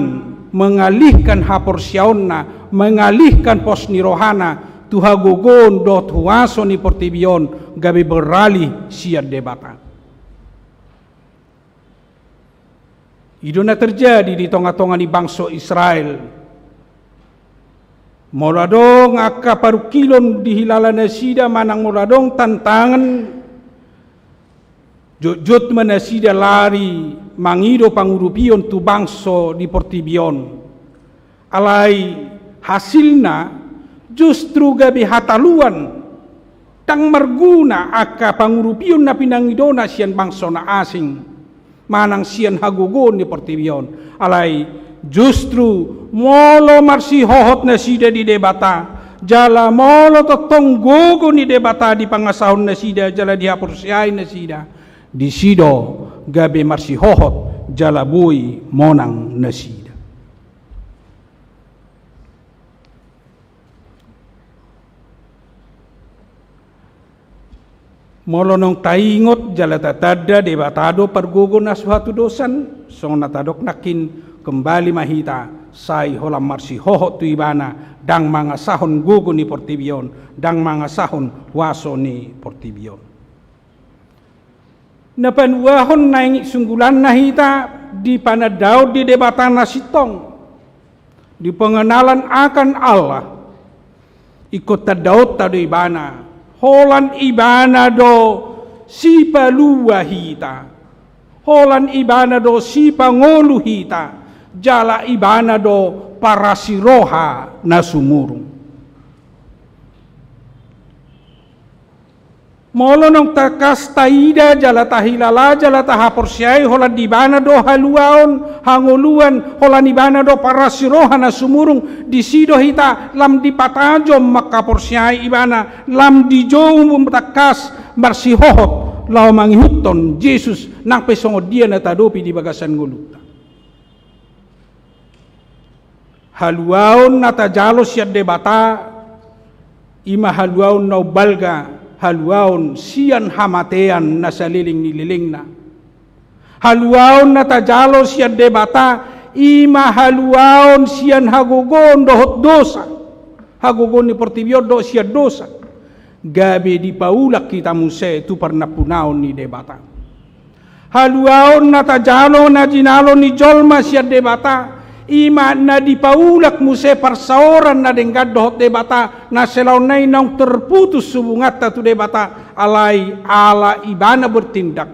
mengalihkan haporsiaonna, mengalihkan posni rohana, tuhagogon dot huaso ni portibion gabi beralih siad debata. Idona terjadi di tengah-tengah ni bangsa Israel. Moradong akka parukilon di hilalan nasida manang moradong tantangan jut manasida lari mangido pangurupion tu bangso di portibion. Alai hasilna justru gabi hataluan tang marguna akka pangurupion na pinangidona sian bangso na asing. Manang sian hagugon ni portibion. Alai justru molo marsi hohot na sida di debata. Jala molo totong gogo ni debata di pangasahon na sida. Jala di hapursiay na sida. Di sido gabi marsi hohot jala bui monang na sida. Molo nong taingot jala tatada debatado pergogo na suatu dosan song natadok nakin kembali mahita sai holam marsi hohot tu ibana dang mga sahon gogo ni portibion dang mga sahon waso ni portibion. Napanwahon naing sunggulan nahita di panadaw di debatan na sitong di pengenalan akan Allah ikut tadaw tado ibana holan ibana do sipa luwa hita. Holan ibana do sipa ngolu hita. Jala ibana do parasiroha na sumurung. Molo nong takas taida jala tahilala jala tahaporsyai holan ibana do haluaon hanguluan holan ibana do parasiroha na sumurung di sido hita lam di patajom makaporsyai ibana lam di jom takas marsihohot lao mangihuton Jesus nang pesongo dia na tadopi di bagasan nguluta. Haluaon na tajalo siya debata ima haluaon na balga haluaon siyan hamatean na saliling nililing na. Haluaon na tajalo siya debata ima haluaon siyan hagugon dohot dosa. Hagugon ni portibion do siya dosa. Gabi di paulak kita muse tu parnapunaon ni debata. Haluaon na tajalo na jinalo ni jolma siya debata. Ima na di paulak muse parsaoran na denggad dohot debata na selaunay nang terputus subungat tu debata alai ala ibana bertindak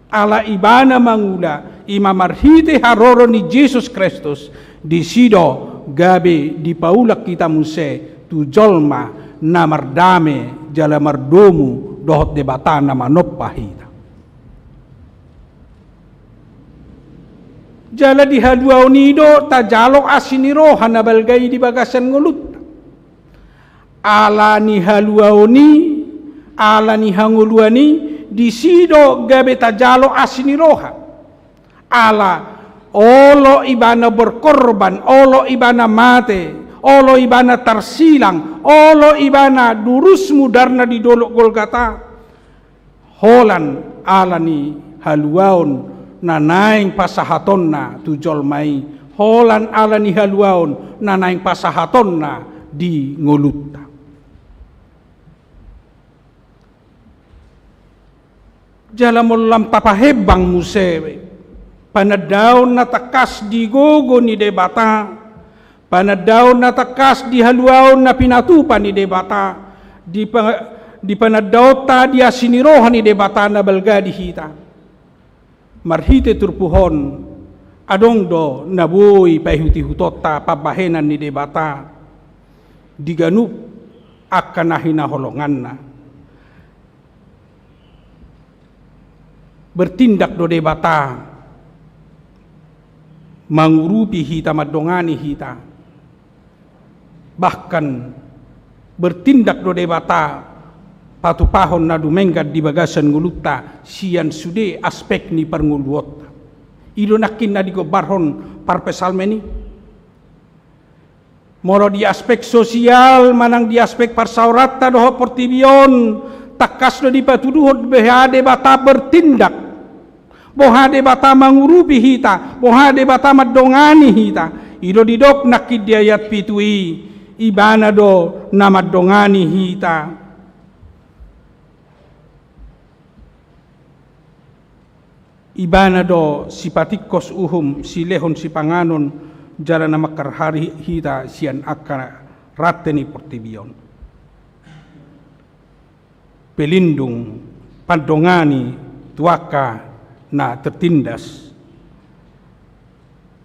ala ibana mangula ima marhite haroro ni Jesus Kristus di sido gabe di paulak kita muse tu jolma na mardame jala mardomu dohot debata na manopahita. Jala di haluaw nido tajalok asiniro hanabalgay di bagasan ngulut. Ala ni haluaw ni, ala ni hanguluan ni, di sido gabe tajalok asiniroha. Ala olo ibana berkorban, olo ibana mate, olo ibana tarsilang, olo ibana durus mudarna di dolok Golgata. Holan ala ni haluaon na naing pasahaton na tujol mai holan ala ni haluaon na naing pasahaton na di nguluta. Jala mulam tapahebang musewe panadaw na takas di gogo ni debata panadaw na takas di haluaon na pinatupan ni debata di panadaw ta di asinirohan ni debata na balga di hita. Marhite turpuhon adong do nabuy pahihuti-hutota pabahenan ni debata diganup akan nahinaholongan na bertindak do debata mangurupi hita madongani hita bahkan bertindak do debata patupahon na dumenggad di bagasan nguluta siyan sude aspek ni pernguluot ilo nakin na di gobarhon parpesalmeni moro di aspek sosial manang di aspek parsaurata doho portibion takas do di patuduhot behade bata bertindak Boha de bata mangurupi hita, boha de bata madongani hita. Ido didok nakid diayat pitui, ibana do na madongani hita. Ibana do si patikos uhum, si lehon si panganon, jala na makarhari hita sian akara rateni portibion. Pelindung, pandongani, tuaka, na tertindas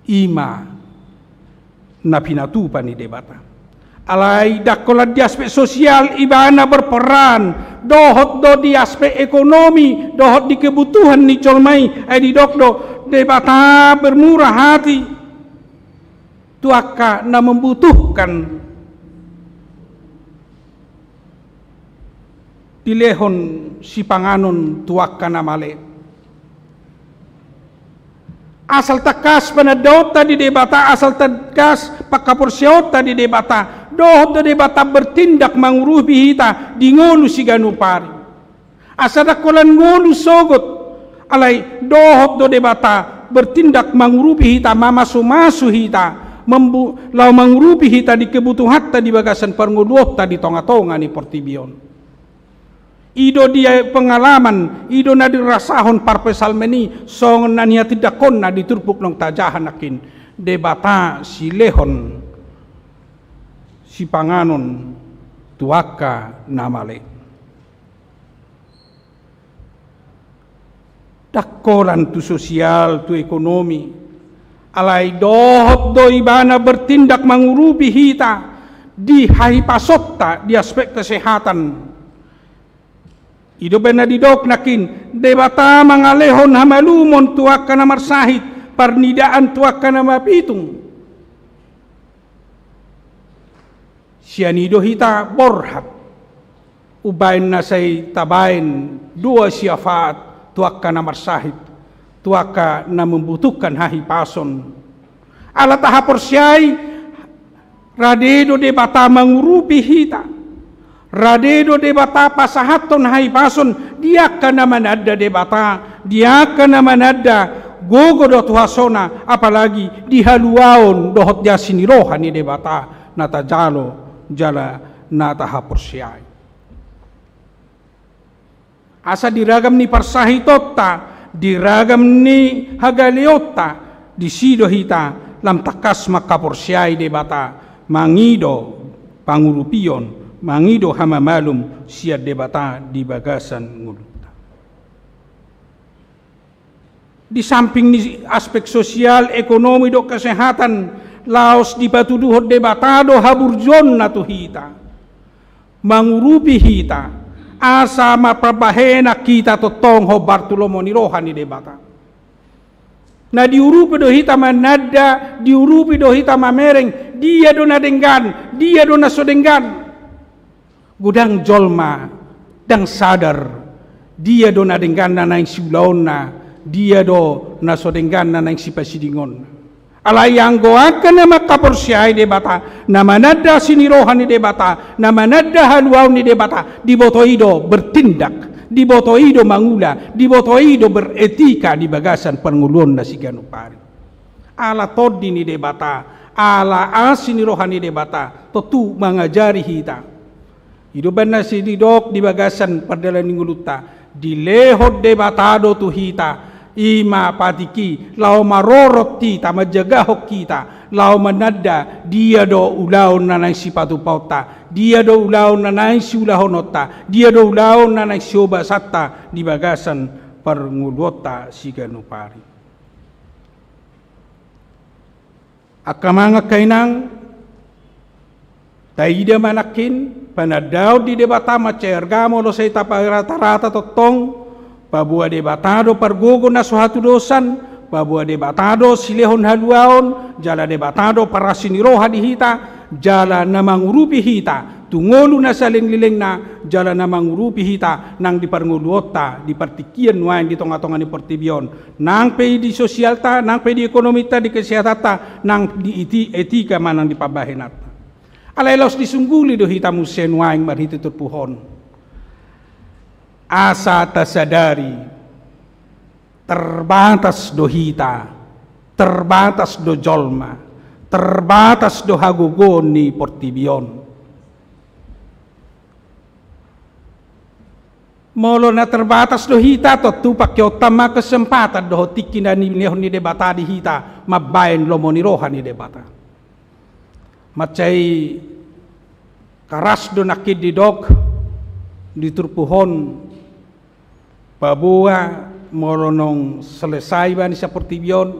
ima na pinatupan ni debata. Alai dakola di aspek sosial ibana berperan dohot do di aspek ekonomi, dohot di kebutuhan ni colmai di dokdo debata bermurah hati tuaka na membutuhkan dilehon si panganon tuaka na male. Asal takas panadota di debata, asal takas pakaporsiota di debata, dohot do debata bertindak mangurupi hita di ngolu si ganupari. Asal dakolan ngolu sogot, alai dohot do debata bertindak mangurupi hita, mamasu-masu hita, lau mangurupi hita di kebutuhan ta di bagasan pernguluota di tonga-tonga ni portibion. Ido dia pengalaman, ido na dirasahon parpesal meni, song na niya tidakon na diturpuk nong tajahan akin, debata si lehon, si panganon, tuaka namale. Dakolan tu sosial, tu ekonomi, alai dohot do ibana bertindak mangurupi hita, di haipasota di aspek kesehatan. Ido bena didok nakin debata mangalehon hamalumon tuaka na marsahit parnidaan tuaka na mapitung. Sianido hita borhat ubain na say tabain dua syafaat tuaka na marsahit tuaka na membutuhkan hahipason. Ala tahapor siyay radedo debata mangurupi hita. Radedo debata pasahaton haipason dia kana manada debata dia kana manada gogo do tuhasona apalagi dihaluaon dohot jasini rohani debata nata jalo jala nata hapursiai asa diragam ni parsahitota diragam ni hagaliota disido hita lam takas makapursiai debata mangido pangurupion mangido hama malum siad debata di bagasan nguluta. Di samping ni aspek sosial, ekonomi do kesehatan, laos di patuduhot debatado haburjon na tu hita. Mangurupi hita, asa mapabahena kita totong ho Bartolomo ni rohan ni debata. Na diurupi do hita manada, diurupi do hita mamereng, dia do nadenggan, dia do nasodenggan. Gudang jolma dang sadar dia do nadenggan na nang siulaona dia do nasodenggan na nang sipasidingon alayang goakan na makaporsiay debata na manada sinirohan ni debata na manada haluaw ni debata dibotoido bertindak dibotoido mangula dibotoido beretika di bagasan pangulon na si ganupari ala todi ni debata ala asinirohan ni debata totu mangajari hita. Hidupan na si didok di bagasan padalan ninguluta dilehot debatado tu hita ima patiki lau marorot kita majagahok kita lau manada dia do ulaw na nang sipatu pauta dia do ulaw na nang siulahonota dia do ulaw na nang sioba satta di bagasan parngulota si ganupari akamanga kainang taida manakin panadaw di debata macergamo lo say tapa rata-rata totong pabua debatado pargogo na suhatu dosan pabua debatado silehon haluaon jala debatado para siniroha di hita jala na mangurupi hita tungolu na saling-liling na jala na mangurupi hita nang diparnguluota dipartikian wain di tonga-tonga ni portibion nang pay di sosial ta nang pay di ekonomi ta di kesehatan ta nang di etika manang di pabahenat alailos disungguli do hita musen waing marhiti turpuhon asa tasadari terbatas do hita, terbatas do jolma, terbatas do hagugon ni portibion. Molo na terbatas do hita to tupak yo tama kesempatan do tiki na ni debata di hita mabayan lomo ni roha ni debata. Macai karas do nakid di dog di turpuhon babua molo nong selesai ba ni sa portibion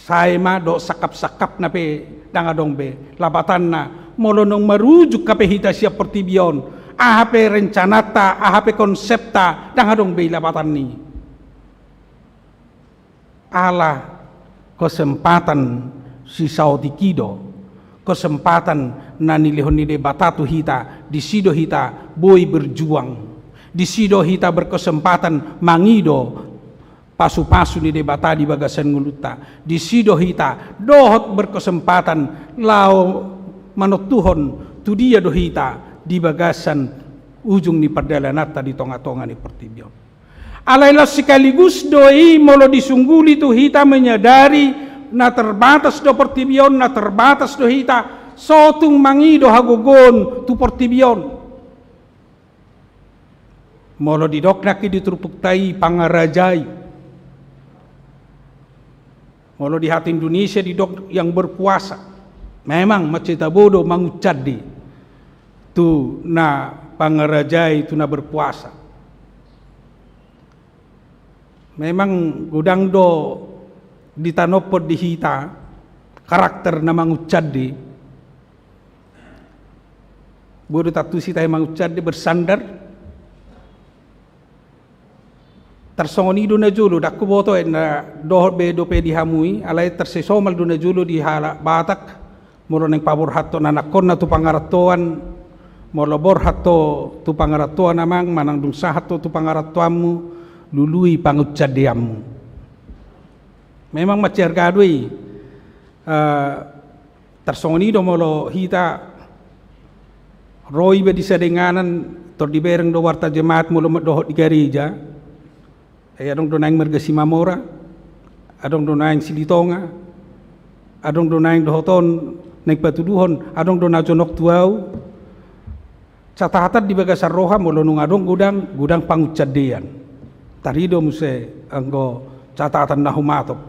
saima do sakap-sakap na pe dangadong be labatan na molo nong marujuk kape hita siya portibion ahape rencanata, ahape konsepta, dangadong be labatan ni. Ala kesempatan si Sautikido, kesempatan na nilihon ni debatatu hita, di sido hita boy berjuang, di sido hita berkesempatan mangido pasu-pasu ni debata di bagasan nguluta, di sido hita dohot berkesempatan lau manutuhon tu dia do hita di bagasan ujung ni perdalanata di tonga-tonga ni pertibion. Alailah sekaligus doi molo disungguli tu hita menyadari na terbatas do pertibion, na terbatas do hita sotung mangido hagogon tu pertibion. Molo didoknaki diturpuktai pangarajai. Molo di hati Indonesia didok yang berpuasa. Memang maceta bodoh mangucadi tu na pangarajai tu na berpuasa. Memang gudang do ditanopod di hita karakter na mangucadi bodo tatu sita mangucadi bersandar tersongoni do na julu dakku boto na do be do pe dihamui alai tersesomal do na julu di hala Batak moro neng pabor hatto na nakon na tu pangaratoan molobor hatto tu pangaratuan namang manang dung sahatto tu pangaratuamu lului pangucadiamu. Memang macer gadui tersongoni do molo hita roi be disadenganan tor dibereng do warta jemaat molo dohot di gereja adong do naing mergasi mamora adong do naing silitonga adong do naing dohoton naik patuduhon adong do najonok tuau catatan di bagasan roha molo nung adong gudang pangucadian tarido muse anggo catatan nahumatop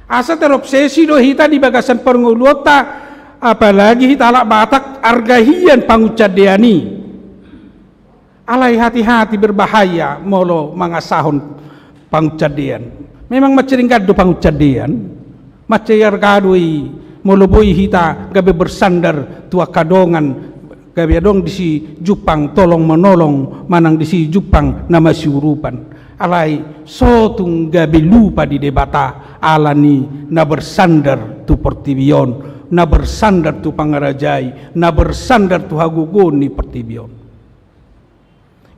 asa terobsesi do hita di bagasan penguluta apalagi hita alak Batak argahian pangucadiani alai hati-hati berbahaya molo mangasahon pangucadian memang maceringkad do pangucadian macayar gadui molo boy hita gabe bersandar tua kadongan gabi adong disi Jupang tolong menolong manang disi Jupang nama siurupan alai sotung gabi lupa di debata alani na bersandar tu pertibion na bersandar tu pangarajai na bersandar tu hagugon ni pertibion.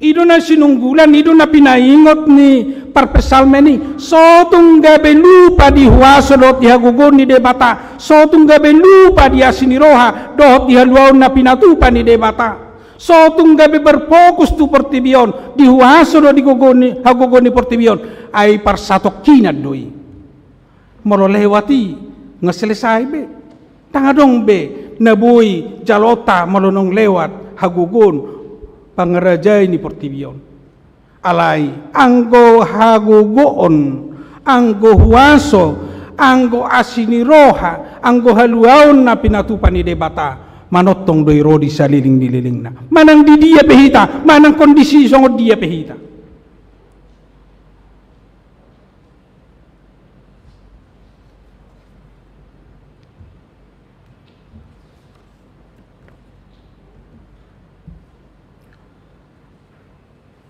Ido na sinunggulan, ido na pinaingot ni parpesalme ni sotung gabe lupa di huaso dot di hagugon ni debata sotung gabe lupa di asiniroha dot di haluaon na pinatupan ni debata sotung gabe berfokus tu pertibion di huaso dot di hagugon ni pertibion ay parsatok kinad doi molo lewati ngaselesai be tangadong be nabuy jalota malonong lewat hagugon pangarajai ni pertibion alai anggo hagugoon anggo huaso anggo asiniroha anggo haluaon na pinatupan ni debata manotong doi rodi saliling nililing na manang di dia pehita manang kondisi songod dia pehita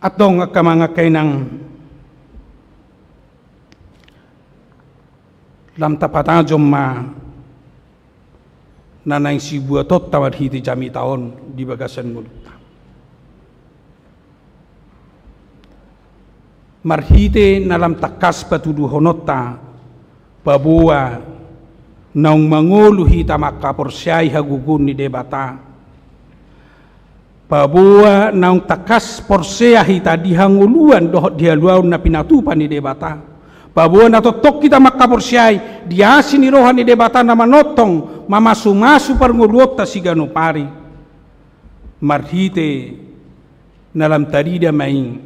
atong kamangakay ng lam tapatadjom ma nanay sibuatot tawad hiti jami taon di bagasan mulut marhite nalam takas patuduhonota babua naung mangulu hita makaporsyay hagugun ni debata Pabua naung takas porsea hita dihanguluan dohot dia luau na pinatupan ni debata. Pabua na totok kita maka porsiai diasi ni rohan ni debata na manotong mamasu-masu parnguluot ta sigano pari. Marhite nalam tarida maing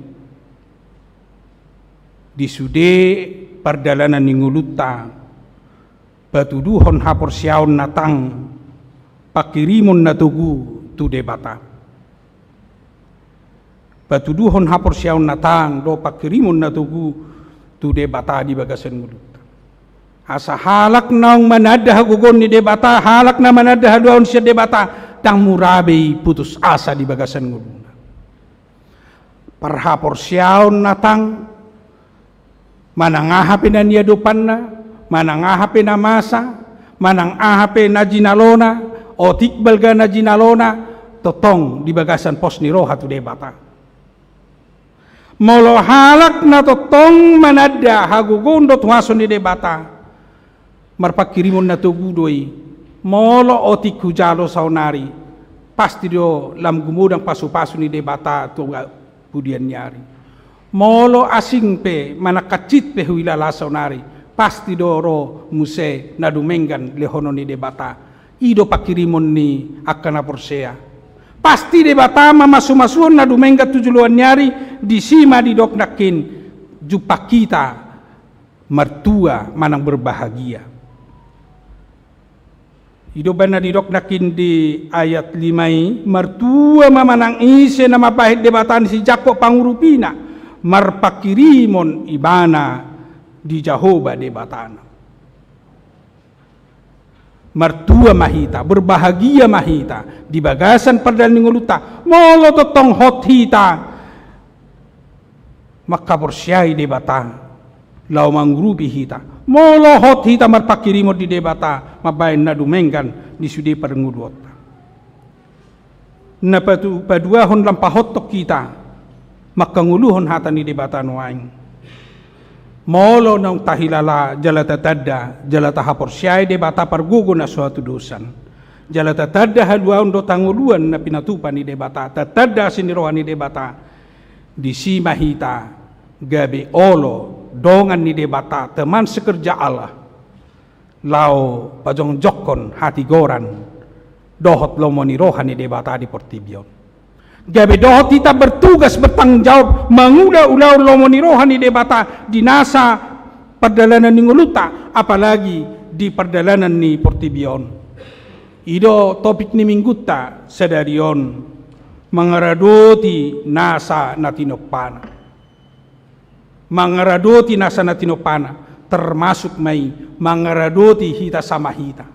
disude pardalanan ni nguluta batuduhon haporsiaon natang pakirimon natugu tu debata. Batuduhon haporsiaon natang do pakirimon natugu tu debata di bagasan nguluta. Asa halak naung manadah gugon ni debata, halak na manadah duaon siya debata, tang murabe putus asa di bagasan nguluna. Parhaporsiaon natang manangahape na niya dupan na, manangahape na masa, manangahape na jinalona, o tikbalga na jinalona, totong di bagasan pos ni roha tu debata. Molo halak na totong manada hagugundot wason ni debata, marpakirimon na tugudoi, molo o tikujalo saunari, pasti do lam gumudang pasu-pasu ni debata tu pudian nyari. Molo asing pe manakacit pe huilala saunari, pasti do ro muse na dumengan lehono ni debata, ido pakirimon ni akana porsea. Pasti debata mamasu-masuan na dumenga tujuluan nyari di sima di dok nakin jupa kita mertua manang berbahagia. Hidupan na di dok nakin di ayat 5 mertua mamanang ise na mapahit debatan si Jakob pangurupina marpakirimon ibana di Jahoba debatana. Mertua mahita, berbahagia mahita, di bagasan perdalan nguluta, molo totong hot hita, maka porsiai debata, lau mangrubi hita, molo hot hita marpakirimo di debata, mabain na dumenggan di sudi pernguluot. Na paduahon lampahot tok kita, maka nguluhon hata ni debata nuaing. Molo nang tahilala jalata tadda jalata haporsiai debata pargugo na suatu dosan jalata tadda haluaon do tanguluan na pinatupan ni debata tatadda sinirohan ni debata di si mahita gabi olo dongan ni debata teman sekerja Allah lau pajong jokon hati goran dohot lomoni rohan ni debata di portibion. Gabe dohot kita bertugas bertanggung jawab mengula-ulau lomoni rohani debata di nasa perdalanan ni nguluta apalagi di perdalanan ni portibion. Ido topik ni mingguta sedarion mangaradoti nasa natinopana. Mangaradoti nasa natinopana termasuk mai mangaradoti hita sama hita.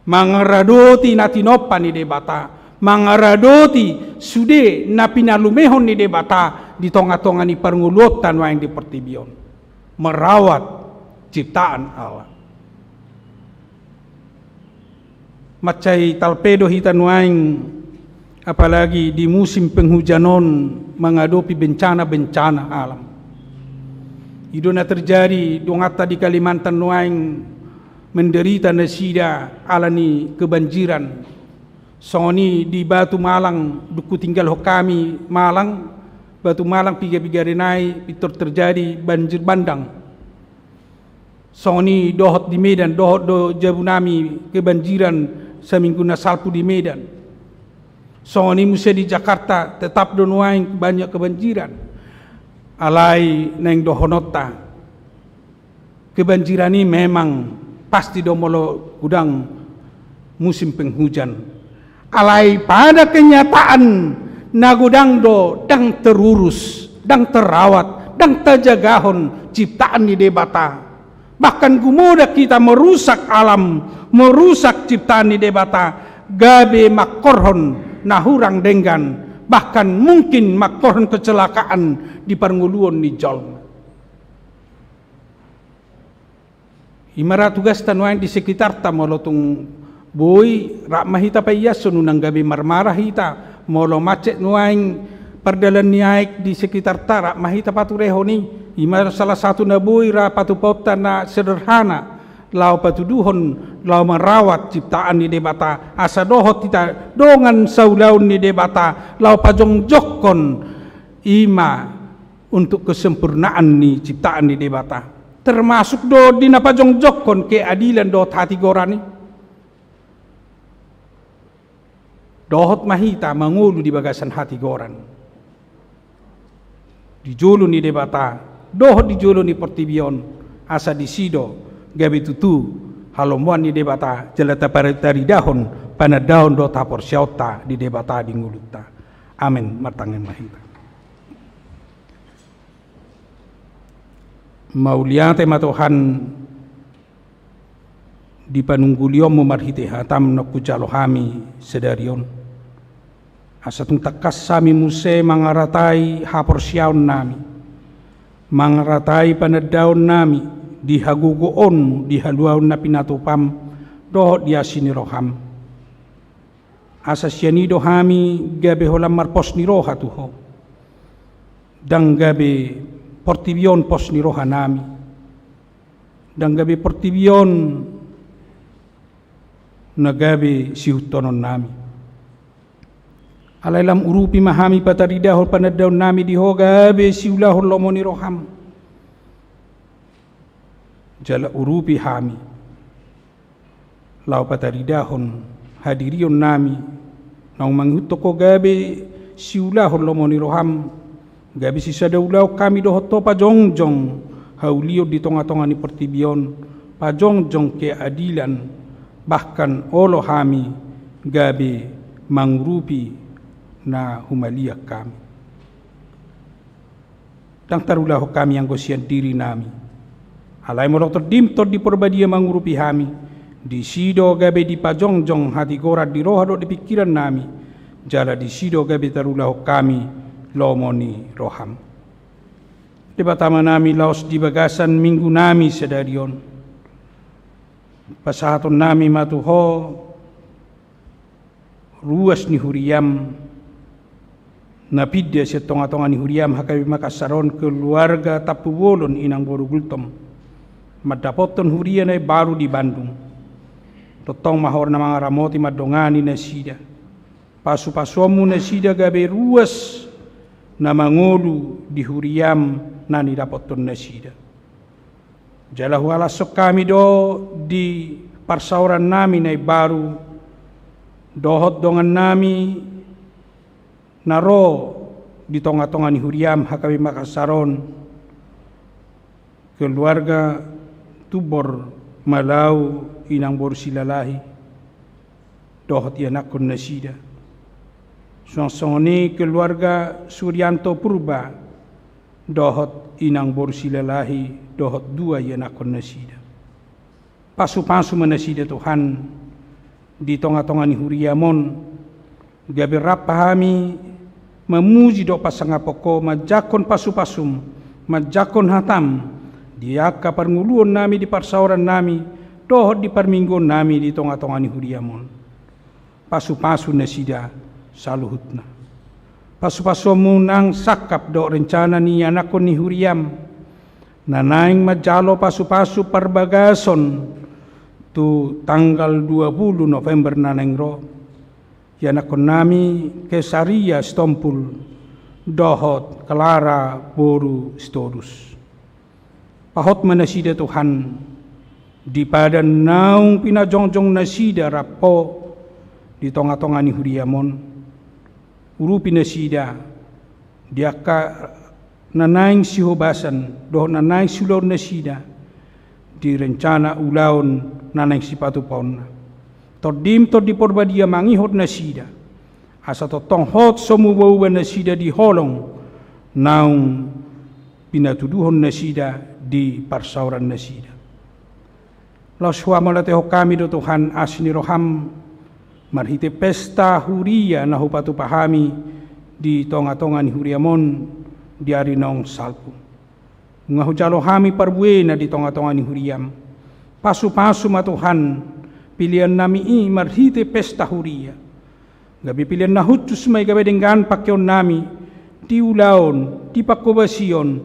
Mangaradoti natinopan ni debata. Mangaradoti sude na pinalumehon ni debata di tonga-tonga ni perngulutan waing di pertibion merawat ciptaan Allah. Macai talpedo hitan waing apalagi di musim penghujanon menghadapi bencana-bencana alam. Itu na terjadi dongata di Kalimantan waing menderita nasida alani kebanjiran. Soni di Batu Malang, duku tinggal hokami Malang, Batu Malang piga-piga renai, pitur terjadi banjir bandang. Soni dohot di Medan, dohot do Jabunami kebanjiran seminggu nasalpu di Medan. Soni musa di Jakarta tetap donuain banyak kebanjiran. Alai neng dohonota. Kebanjiran ini memang pasti domolo gudang musim penghujan. Alai pada kenyataan nagudang do dang terurus, dang terawat, dang terjagahon ciptaan di debata. Bahkan gumuda kita merusak alam, merusak ciptaan di debata. Gabe makorhon nahurang denggan, bahkan mungkin makorhon kecelakaan di pernguluan ni jol. Imara tugas tanwain di sekitar tamolotung boy rak mahita payaso nunang gabi marmarah hita molo macet nuaing perdalan niaik di sekitar tarak mahita patureho ni imar salah satu na boy ra patu popta na sederhana lau patuduhon lau merawat ciptaan ni debata asa dohot kita dongan saulaun ni debata lau pajongjokon ima untuk kesempurnaan ni ciptaan ni debata termasuk do dina pajongjokon keadilan do hati gorani dohot mahita mangulu di bagasan hati goran di julu ni debata dohot di julu ni pertibion asa di sido gabi tutu halomuan ni debata jelata dari dahon pana daun do tapor syauta di debata di nguluta amin martangen mahita mauliate matuhan di panungguliom marhite hatam na kucalohami sedarion asatung takas sami muse mangaratai hapor syaun nami mangaratai panadaun nami dihagugoon dihaluaun na pinatupam dohot dia sini roham asa sianido hami gabe holam marpos ni roha tuho dang gabe portibion pos ni roha nami dang gabe portibion na gabe sihutonon nami alailam urupi mahami pataridahol panadaun nami dihoga gabe siulahol lomo ni roham jala urupi hami lau pataridahon hadirion nami nang manghutoko gabe siulahol lomo ni roham gabi sisa daulau kami dohoto pajongjong haulio di tonga-tonga ni pertibion pajongjong keadilan bahkan olo hami gabi mangrupi na humalia kami tang tarulah kami yang gosian diri nami alai molok terdimtor di perbadia mangrupi hami di sido gabe di pajongjong hati gorat di roha do di pikiran nami jala di sido gabe tarulah kami lomoni roham di batama nami laos di bagasan minggu nami sedarion pasahaton nami matuho ruas ni huriam napidya siya tonga-tonga ni huriam hakabi makasaron keluarga tapuwolon inang boru gultom madapoton hurian ay baru di Bandung totong mahor na mga ramoti madongani na sida pasu-pasuamu na sida gabe ruas na mangolu di huriam na nidapoton na sida jalahu alasok kami do di parsauran namin ay baru dohot dongan nami naro di tonga-tonga ni huriam hakabi makasaron keluarga tubor malau inang borsilalahi dohot yanakon nasida songsongoni keluarga Suryanto Purba dohot inang borsilalahi dohot dua yanakon nasida pasu-pasu manasida Tuhan di tonga-tonga ni huriamon gabe rapahami memuji do pasangapoko majakon pasu-pasum majakon hatam dia kaparnguluon nami di parsauran nami dohot di parminggon nami di tonga-tonga ni huriamon pasu-pasu nasida saluhutna pasu-pasu munang sakap do rencana ni anakon ni huriam nanaing majalo pasu-pasu parbagason tu tanggal 20 November naneng ro yanakon nami kesaria stompul dohot kelara boru stodus pahot manasida Tuhan di pada naung pinajongjong nasida rapo di tonga-tonga ni huriamon urupi nasida diaka nanaing sihobasan doh nanaing sulor nasida di rencana ulaun nanaing sipatu pauna tordim tor di porbadia mangihot nasida asa totong hot somuwawa nasida di holong naung pinatuduhon nasida di parsauran nasida laos huamalateho kami do Tuhan asni roham marhite pesta huria na hupatu pahami di tonga-tonga ni huriamon di arinong salpu ngahujalo hami parbuena di tonga-tonga ni huriam pasu-pasu matuhan pilihan nami i marhite pesta huria gabi pilihan na hutus may gabi dengan pakyon nami di ulaon di pakobasion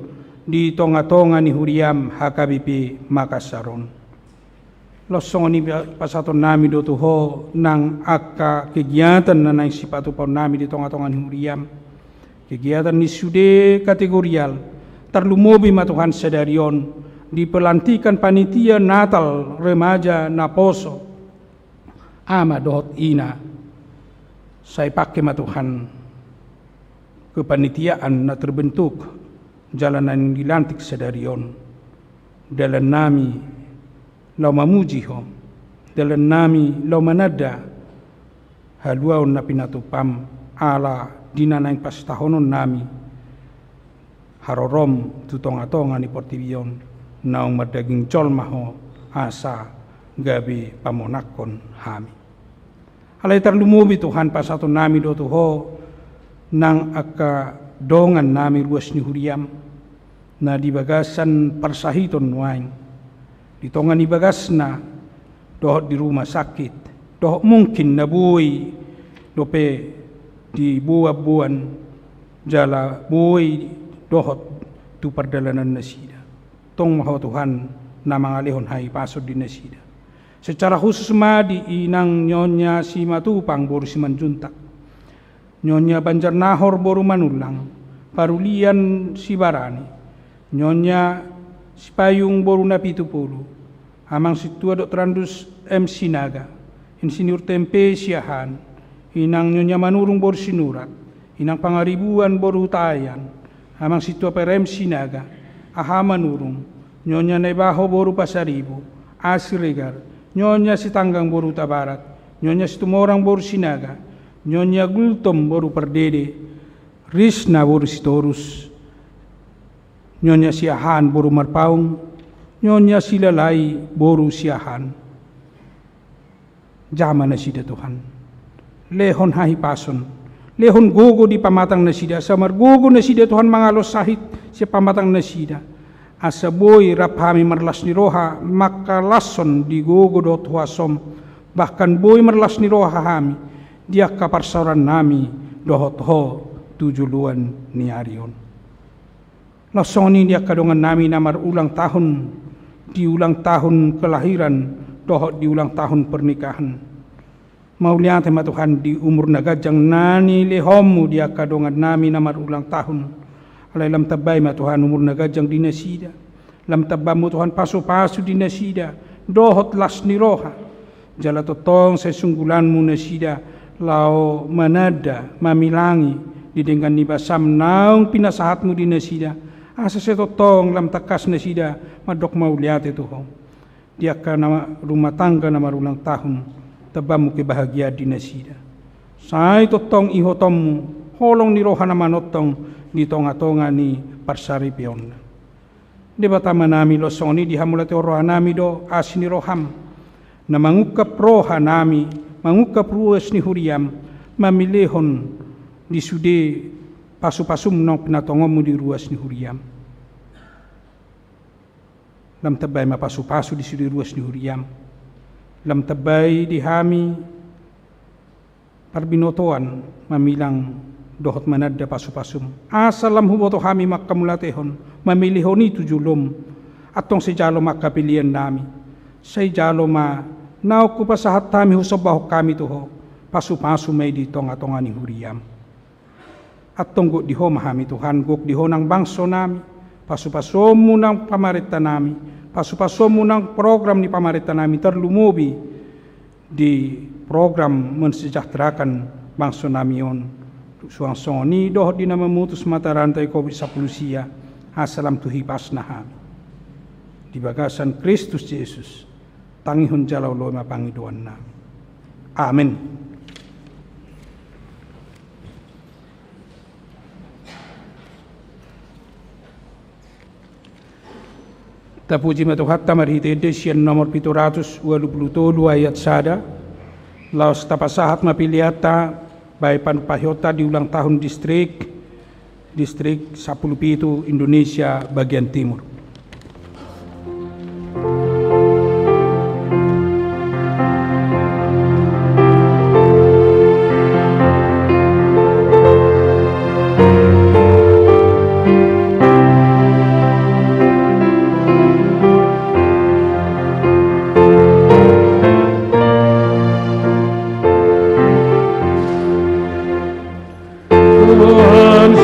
di tonga-tonga ni huriam hakabipi makasaron losong ni pasaton nami do tuho nang aka kegiatan na nang sipatu pau nami di tonga-tonga ni huriam. Kegiatan ni sude kategorial terlumobi matuhan sedarion di pelantikan panitia Natal remaja Naposo ama dohot ina saya pakai matuhan kepanitiaan na terbentuk jalanan yang dilantik sedarion dalam nami lau mamuji ho dalam nami lau manada haluaun na pinatupam ala dinanaing pas tahonon nami harorom tutonga-tonga ni portibion naung madaging col maho asa gabi pamonakon hami. Alay terlumubi Tuhan pasaton nami do tuho nang aka dongan nami ruas ni huriam na dibagasan parsahiton waing ditongan ibagasna dohot di rumah sakit dohot mungkin nabuhi dope di buah-buan jala buhi dohot tu perdalanan nasida tong maho Tuhan na mangalihon hai pasod di nasida secara khusus di inang nyonya si matupang boru si manjuntak nyonya Banjar Nahor boru manulang parulian si barani nyonya si payung boru napitupulu amang situa Dr. Andus M. Sinaga insinyur tempe siahan inang nyonya manurung boru sinurat inang pangaribuan boru tayan amang situa perem Sinaga aha manurung nyonya nebaho boru pasaribu asregar nyonya si tanggang boru tabarat nyonya si tumorang boru Sinaga nyonya gultom boru perdede Risna boru si torus nyonya si ahan boru marpaung nyonya si lalai boru si ahan jaman na sida Tuhan lehon hahi pason lehon gogo di pamatang nasida samar gogo nasida Tuhan mangalos sahit si pamatang nasida asa boy raphami marlas ni roha maka lason di gogo do tuasom bahkan boy marlas ni roha hami dia kaparsaran nami dohot ho tujuluan ni arion lasoni dia kadongan nami namar ulang tahun di ulang tahun kelahiran dohot di ulang tahun pernikahan maulian tema Tuhan di umur nagajang nani lehomu dia kadongan nami namar ulang tahun alay lam tabay ma Tuhan umur nagajang di nasida lam tabamu Tuhan paso-paso di nasida dohot las ni roha jala totong sa sunggulanmu nasida lao manada mamilangi di dengan nibasam naung pinasahatmu di nasida asa sa totong lam takas nasida madok mauliate Tuhan dia ka rumah tangga namar ulang tahun tabamu kebahagia di nasida sai totong ihotommu holong ni roha naman otong di tonga-tonga ni parsari pion di batama nami losong ni dihamulate roha nami do asini roham na mangukap roha nami mangukap ruas ni huriam mamilihon di sude pasu-pasum nong pinatongomu di ruas ni huriam lam tabay mapasu-pasu di sude ruas ni huriam lam tabay di hami parbinotoan mamilang dohot manada pasu-pasum asalam huboto hami makamulatehon mamilihoni tujulom atong si jalo makapilian nami say jalo ma nao ko pasahat tami husabaho kami tuho pasu-pasu may di tonga-tonga ni huriam atong go diho mahami Tuhan gok diho ng bangso nami pasu-paso mo ng pamarita nami pasu-paso mo ng program ni pamarita nami terlumubi di program mensejahterakan bangso nami yon suang soni doh di nama mutus mata rantai COVID-19 asalam tuhi pasnahami di bagasan Kristus Yesus tangihun jalau loma pangiduan nami amin. Tapuji matuhat tamarhite edisian nomor 727 ayat sada laos tapasahat mapiliata bay panupahyota di ulang tahun distrik 17 Indonesia bagian timur. Tuhan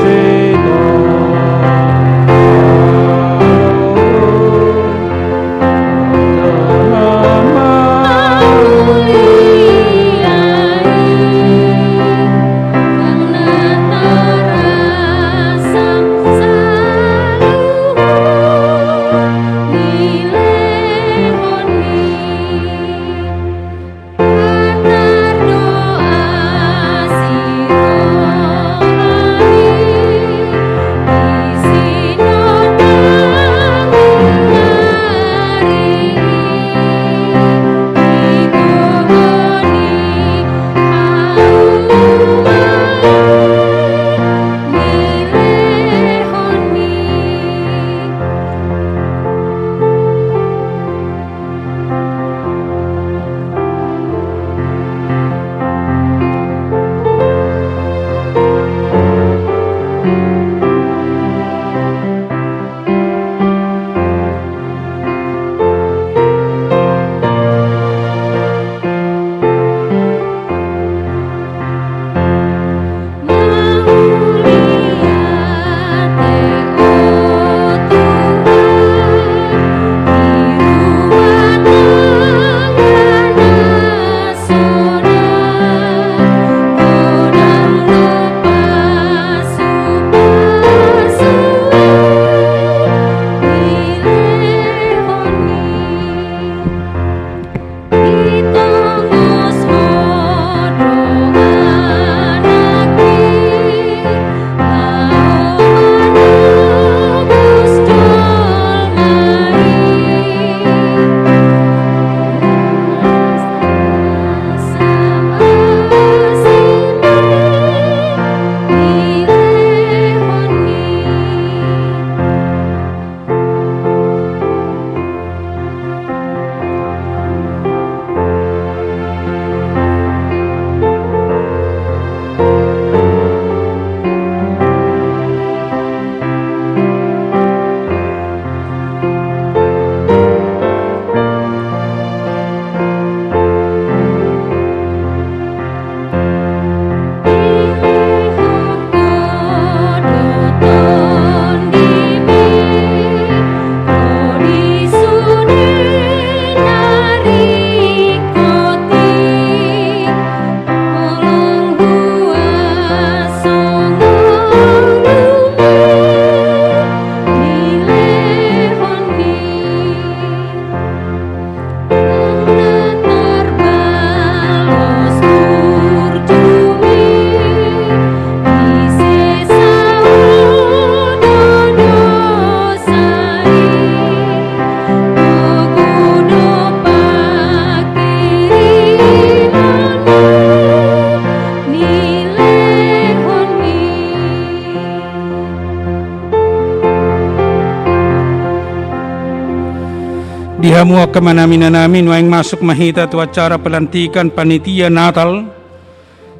Dihamua kemana-mana namin waing masuk mahita tu acara pelantikan panitia Natal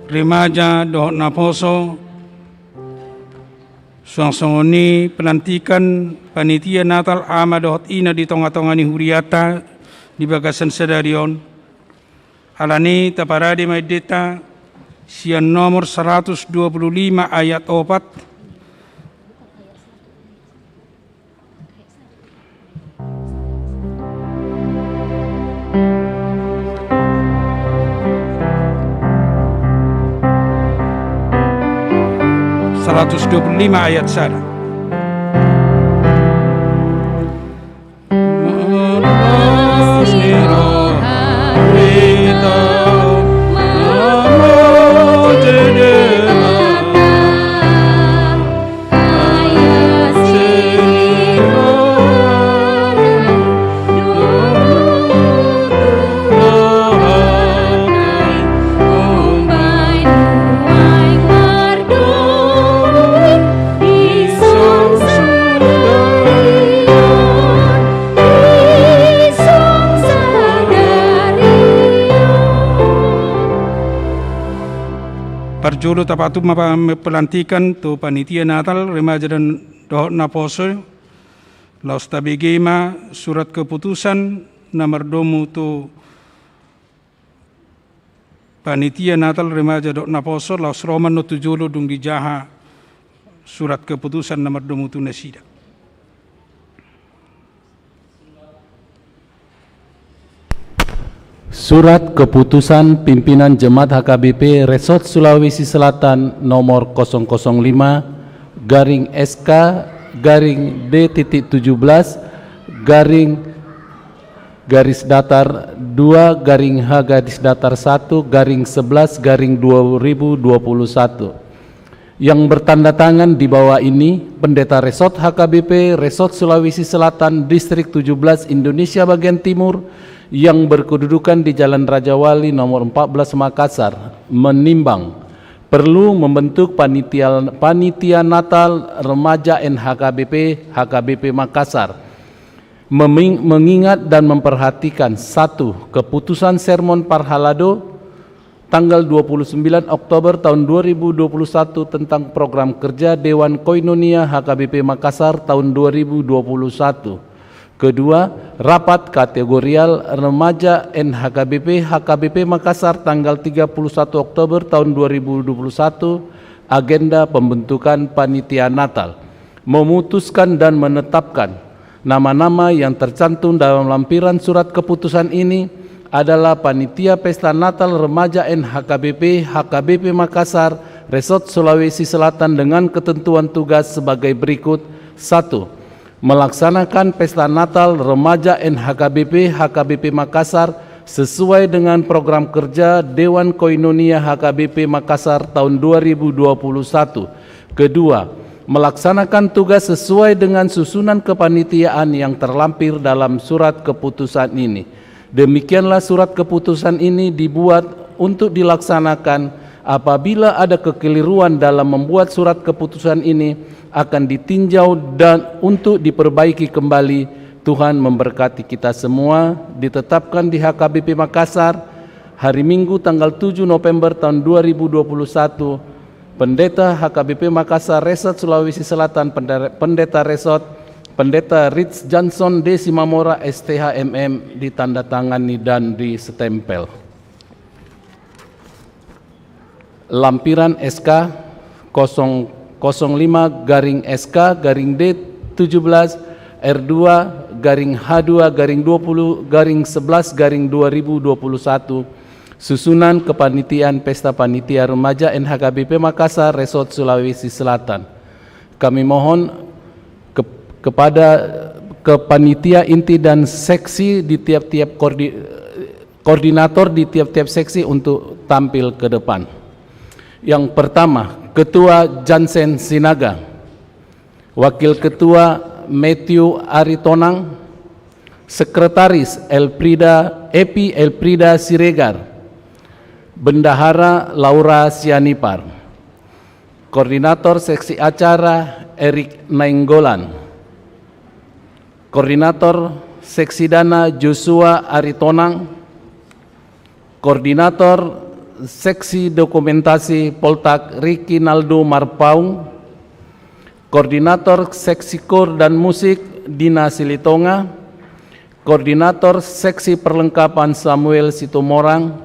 remaja dohot naposo suang-suangoni pelantikan panitia Natal ama dohot ina di tonga-tongani huriata di bagasan sedarion alani taparadi maideta sian nomor 125 ayat 4 125 ayat 1. Parjolo tapatu pelantikan tu panitia Natal remaja dan dohot naposo laus tabigema surat keputusan nomor domu tu panitia Natal remaja dohot naposo laus roman no tujolo dung di jaha surat keputusan nomor 20 Nasida. Surat keputusan pimpinan Jemaat HKBP Resort Sulawesi Selatan nomor 005-SK-D.17 garis datar 2 garing H garis datar 1 garing 11 garing 2021 yang bertanda tangan di bawah ini Pendeta Resort HKBP Resort Sulawesi Selatan Distrik 17 Indonesia bagian Timur yang berkedudukan di Jalan Raja Wali nomor 14 Makassar menimbang perlu membentuk panitia Natal Remaja NHKBP HKBP Makassar mengingat dan memperhatikan 1. Keputusan Sermon Parhalado tanggal 29 Oktober tahun 2021 tentang program kerja Dewan Koinonia HKBP Makassar tahun 2021. Kedua, rapat kategorial remaja NHKBP HKBP Makassar tanggal 31 Oktober tahun 2021, agenda pembentukan panitia Natal, memutuskan dan menetapkan nama-nama yang tercantum dalam lampiran surat keputusan ini adalah panitia Pesta Natal Remaja NHKBP HKBP Makassar Resort Sulawesi Selatan dengan ketentuan tugas sebagai berikut. 1. Melaksanakan Pesta Natal Remaja NHKBP HKBP Makassar sesuai dengan program kerja Dewan Koinonia HKBP Makassar tahun 2021. Kedua, melaksanakan tugas sesuai dengan susunan kepanitiaan yang terlampir dalam surat keputusan ini. Demikianlah surat keputusan ini dibuat untuk dilaksanakan. Apabila ada kekeliruan dalam membuat surat keputusan ini akan ditinjau dan untuk diperbaiki kembali. Tuhan memberkati kita semua. Ditetapkan di HKBP Makassar hari Minggu tanggal 7 November tahun 2021. Pendeta HKBP Makassar Resort Sulawesi Selatan, Pendeta Resort Pendeta Rich Johnson D. Simamora STHMM, ditandatangani dan disestempel. Lampiran SK 005-SK-D17 R2 H2-20/11/2021 susunan kepanitiaan Pesta Panitia Remaja NHKBP Makassar Resort Sulawesi Selatan. Kami mohon kepada kepanitia inti dan seksi di tiap-tiap koordinator di tiap-tiap seksi untuk tampil ke depan. Yang pertama, Ketua Jansen Sinaga, Wakil Ketua Matthew Aritonang, Sekretaris Epi Elprida Siregar, Bendahara Laura Sianipar, Koordinator Seksi Acara Erik Nainggolan, Koordinator Seksi Dana Joshua Aritonang, Koordinator Seksi Dokumentasi Poltak Riki Naldo Marpaung, Koordinator Seksi Kor dan Musik Dina Silitonga, Koordinator Seksi Perlengkapan Samuel Sitomorang,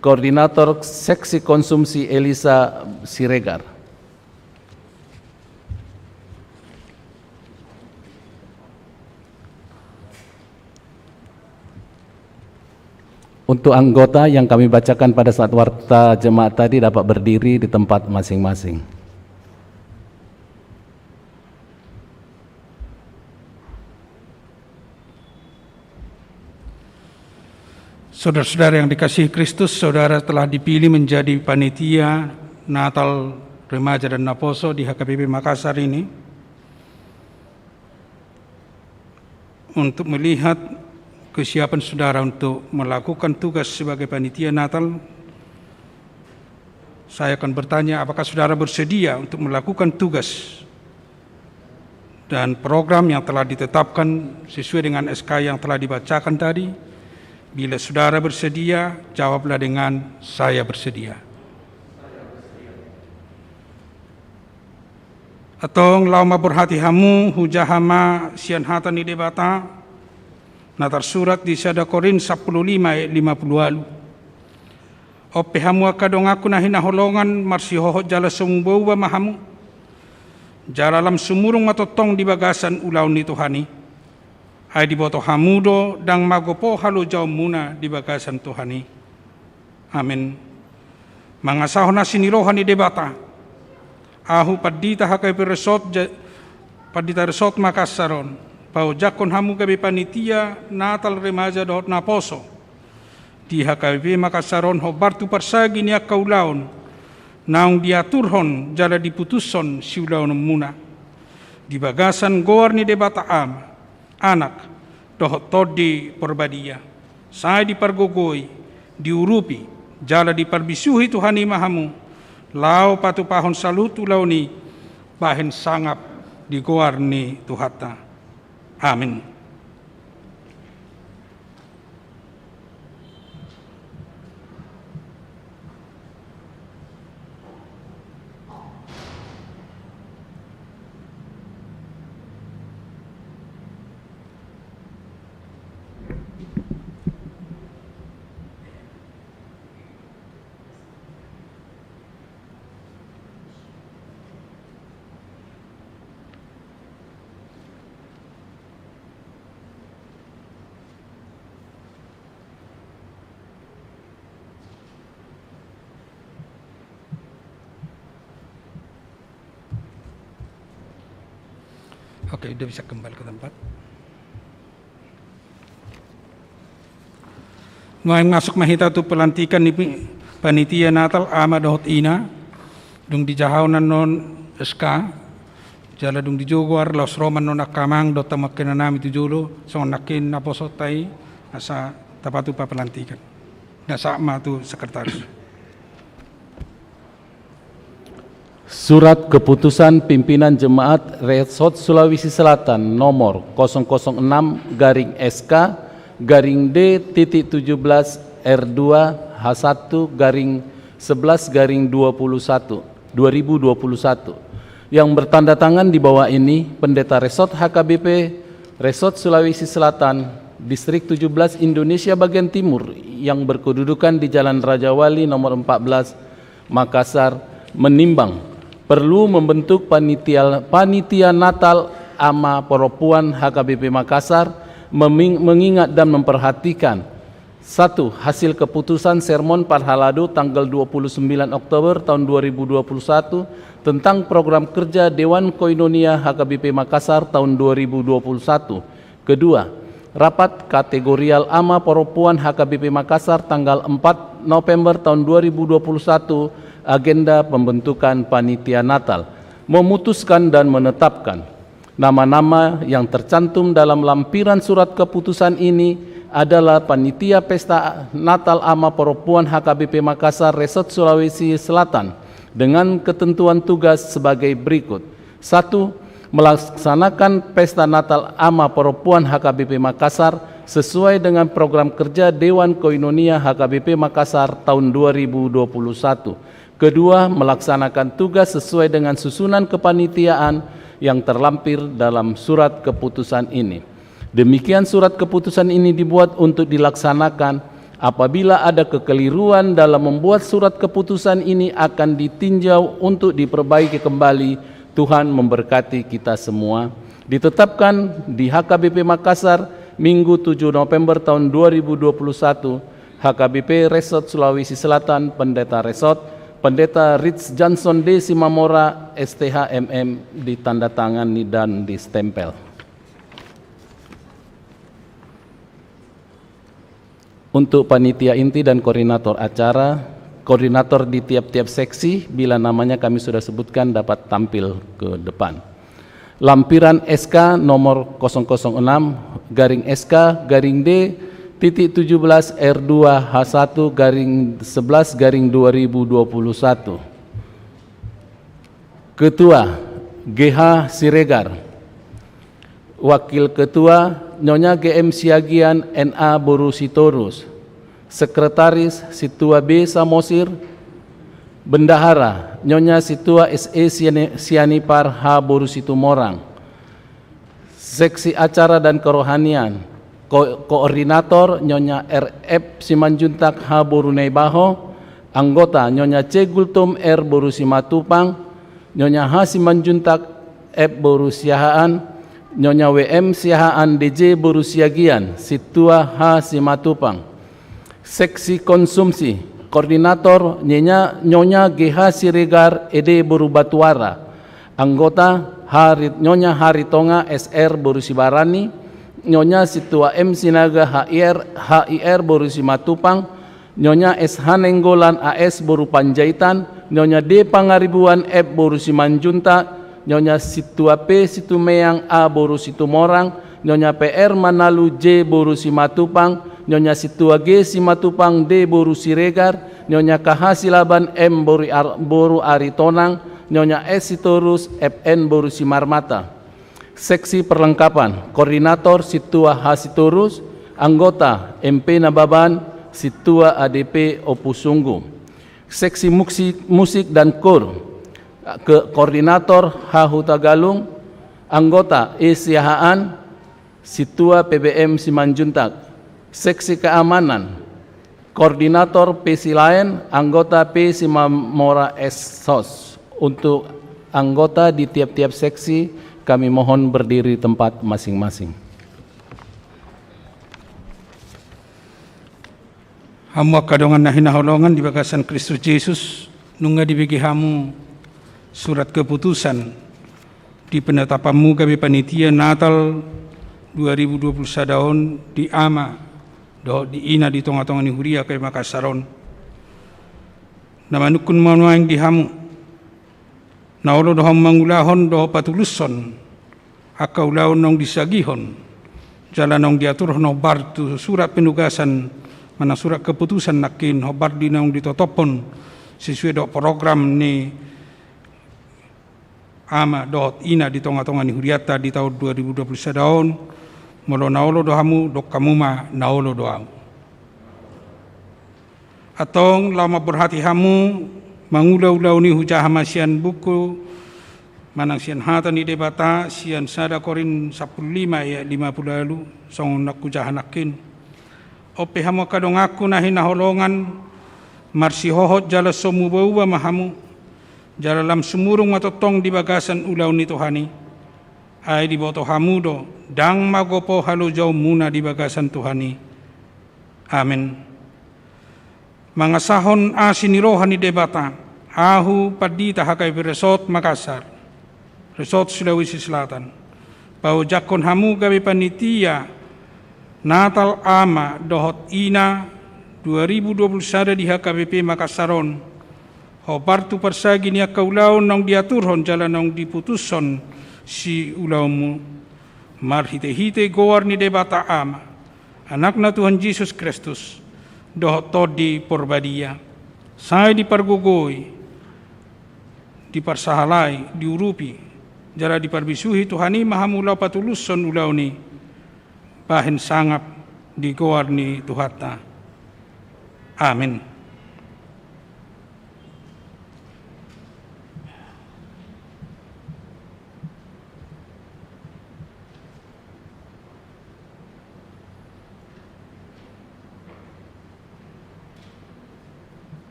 Koordinator Seksi Konsumsi Elisa Siregar. Untuk anggota yang kami bacakan pada saat warta jemaat tadi dapat berdiri di tempat masing-masing. Saudara-saudara yang dikasihi Kristus, saudara telah dipilih menjadi panitia Natal Remaja dan Naposo di HKBP Makassar ini untuk melihat kesiapan saudara untuk melakukan tugas sebagai panitia Natal. Saya akan bertanya, apakah saudara bersedia untuk melakukan tugas dan program yang telah ditetapkan sesuai dengan SK yang telah dibacakan tadi? Bila saudara bersedia, jawablah dengan saya bersedia. Atong lauma berhati hamu hujahama sian hata ni debata natar surat di Sada Korin 15:50. Ope hamu akadong aku nahina holongan marsi hohot jala sumbowa mahamu jalalam sumurung matotong di bagasan ulaw ni Tuhani, ay di boto hamudo dang magopo halo jaw muna di bagasan Tuhani. Amen. Mangasaho na sinirohan ni debata, ahu padita hakay padita resort Makassaron, pau jakon hamu gabi panitia natal remaja dot na poso, di hakay Makassaron ho bartu parsagi ni akaulaon, naung diaturhon jala diputuson siulaon muna, di bagasan goar ni debata anak dohot todi porbadia, saya dipargogoi, diurupi, jala diparbisuhi Tuhani mahamu, lau patupahon salutu lau ni bahen sangap di goar ni Tuhata. Amin. Oke, udah bisa kembali ke tempat. Masuk mahita tu pelantikan ni panitia natal ama dohot ina, dung dijahaunan non SK, jala dung dijogwar los roman non akamang dot tamakin nami tu jolo, so nakin naposotai asa tapatu pa pelantikan. Nasa ma tu sekretaris. Surat Keputusan Pimpinan Jemaat Resort Sulawesi Selatan nomor 006-SK-D-17 R2 H1-11-2021 yang bertanda tangan di bawah ini Pendeta Resort HKBP Resort Sulawesi Selatan Distrik 17 Indonesia bagian timur yang berkedudukan di Jalan Raja Wali nomor 14 Makassar menimbang perlu membentuk panitia Natal Ama Perempuan HKBP Makassar mengingat dan memperhatikan 1. Hasil keputusan Sermon Parhalado tanggal 29 Oktober tahun 2021 tentang program kerja Dewan Koinonia HKBP Makassar tahun 2021. Kedua, rapat kategorial Ama Perempuan HKBP Makassar tanggal 4 November tahun 2021 agenda pembentukan panitia Natal, memutuskan dan menetapkan nama-nama yang tercantum dalam lampiran surat keputusan ini adalah panitia Pesta Natal Ama Perempuan HKBP Makassar Resort Sulawesi Selatan dengan ketentuan tugas sebagai berikut. 1. Melaksanakan Pesta Natal Ama Perempuan HKBP Makassar sesuai dengan program kerja Dewan Koinonia HKBP Makassar tahun 2021. Kedua, melaksanakan tugas sesuai dengan susunan kepanitiaan yang terlampir dalam surat keputusan ini. Demikian surat keputusan ini dibuat untuk dilaksanakan apabila ada kekeliruan dalam membuat surat keputusan ini akan ditinjau untuk diperbaiki kembali. Tuhan memberkati kita semua. Ditetapkan di HKBP Makassar Minggu 7 November tahun 2021, HKBP Resort Sulawesi Selatan, Pendeta Resort Pendeta Rich Johnson D. Simamora, STHMM, ditandatangani dan distempel. Untuk panitia inti dan koordinator acara, koordinator di tiap-tiap seksi, bila namanya kami sudah sebutkan dapat tampil ke depan. Lampiran SK nomor 006-SK-D titik 17 R2 H1-11-2021. Ketua GH Siregar. Wakil Ketua Nyonya GM Siagian NA Boru Sitorus. Sekretaris Situa B Samosir. Bendahara Nyonya Situa SE Sianipar H Boru Situmorang. Seksi Acara dan Kerohanian Koordinator Nyonya RF Simanjuntak H Borunei Baho. Anggota Nyonya C Gultom R Boru Simatupang, Nyonya H Simanjuntak F Borusiahaan, Nyonya WM Siahaan DJ Borusiagian, Situa H Simatupang. Seksi konsumsi, Koordinator Nyonya GH Siregar ED Borubatuara. Anggota Nyonya Haritonga SR Borusibarani, Nyonya Situa M Sinaga HIR Borusimatupang, Nyonya S Hanenggolan AS Borupanjaitan, Nyonya D Pangaribuan F Borusimanjunta, Nyonya Situa P Situmeang A Borusitumorang, Nyonya PR Manalu J Borusimatupang, Nyonya Situa G Simatupang D Borusiregar, Nyonya KH Silaban M Boru Aritonang, Nyonya S Sitorus FN Borusimarmata. Seksi perlengkapan, Koordinator Situa H Sitorus, Anggota MP Nababan, Situa ADP Opusunggu. Seksi musik dan kor, Koordinator H Hutagalung, Anggota E Siahaan, Situa PBM Simanjuntak. Seksi keamanan, Koordinator P Silaen, Anggota P Simamora SOS. Untuk anggota di tiap-tiap seksi, kami mohon berdiri tempat masing-masing. Hamu kadongan nahina holongan di bagasan Kristus Yesus, nunga dibagi hamu surat keputusan di penetapanmu kami panitia Natal 2021 tahun di ama di ina di tonga-tonga ni huria kay Makasaron. Namanukun manuang di hamu naulo doham mangulahon doho patuluson akau laon nong disagihon jalan nong diatur no bartu surat penugasan mana surat keputusan nakin hobar di nong ditotopon sesuai do program ni ama dohot ina di tonga-tonga ni huriata di tahun 2021 tahun molo naulo dohamu dok kamuma naulo dohamu atong lama berhati hamu mangulau-ulau ni hujah hamasian buku manang sian hata ni debata sian sada Korin 15 ya 50 lalu song nak hanakin ope hamu kadong aku nahin naholongan marsi hohot jala somu bauwa mahamu jala lam sumurung matotong di bagasan ulau ni Tuhani ay di boto hamudo dang magopo halo jauh muna di bagasan Tuhani. Amin. Mangasahon asin ni rohani debata ahu padita hakai resort Makassar, resort Sulawesi Selatan. Pau jakon hamu gawe panitia Natal ama dohot ina 2021 di HKBP Makassaron. Hobartu persagi ni akaulau nong diaturhon jalan nong diputuson si ulaumu. Marhite-hite goar ni debata ama. Anakna Tuhan Yesus Kristus. Dohot todi porbadia. Saya dipargugoi, diparsahalai, diurupi, jara diparbisuhi Tuhani mahamulau patuluson ulau ni, bahin sangap di goar ni Tuhata. Amin.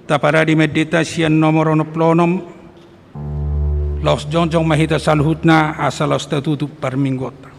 Tapara di meditasian nomor plonom los jonjong mahita salhutna asal los tertutup per minggota.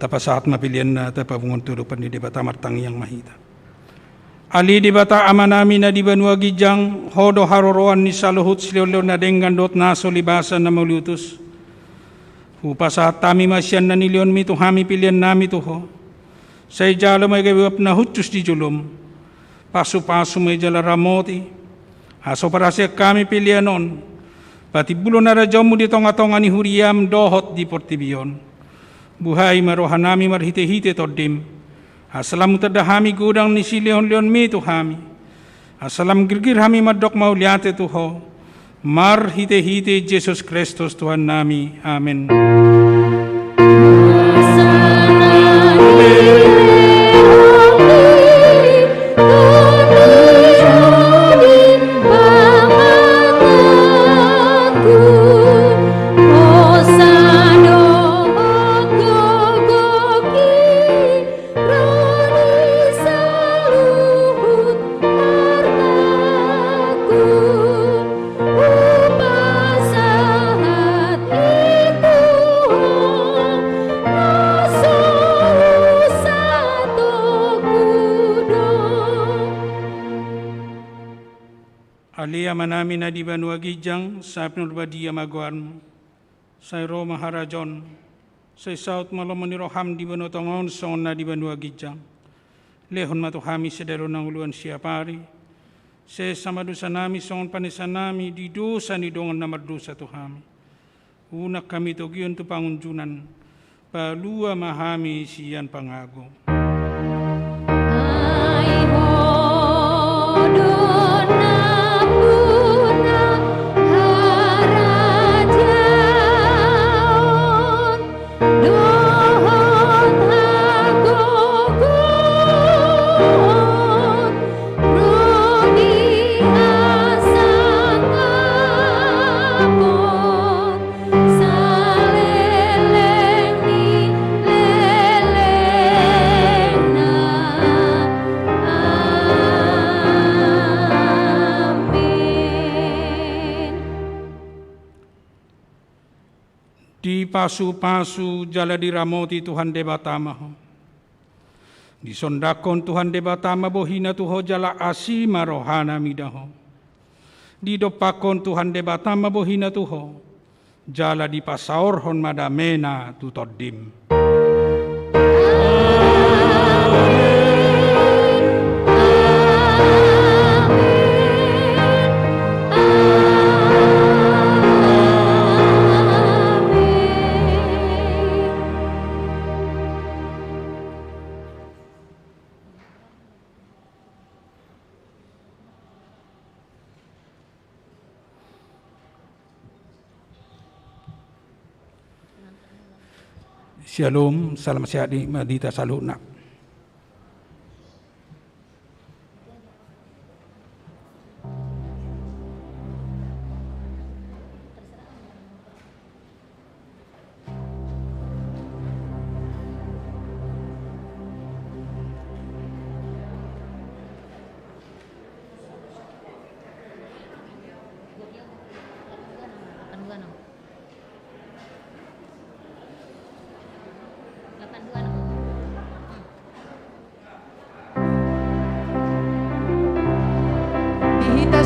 tapa saat mapilian na tapa pungunturupan di debata martang yang mahita. Ali debata amanami na di banua gijang hodo haroroan ni saluhut silolo na dengan dot naso libasan na malutus. Upa saat tami masyan na nilion mi tuhami pilian nami tuho. Sa ijalo may gawap na hutus di julum. Pasu-pasu may jala ramoti. Aso para siya kami pilianon. Pati bulo na rajamu di tonga-tonga ni huriam dohot di portibion. Buhay marohanami marhite-hite todim. Asalam tadahami gudang ni silion-lion mi tuhami. Asalam girgir hami madok mauliate tuho. Marhite-hite Jesus Kristus Tuhan nami. Amen. Alia manami na di banua gijang sa penurbadia maguarmu. Sa Roma harajon. Sa saut malomoni roham di banua tongon son na di banua gijang. Lehon matuhami sedero ng uluan siapari. Se samadusa nami son panisanami di dosa ni dongan na mardusa tuhami. Unak kami togion tu pangunjunan. Palua mahami siyan pangago. Di pasu-pasu jala diramoti Tuhan debatama ho. Di sondakon Tuhan debatama bohina tuho jala asima rohana midaho. Di dopakon Tuhan debatama bohina tuho jala di pasaorhon madamena tutodim. Shalom, salam sehat di Madita Saluna.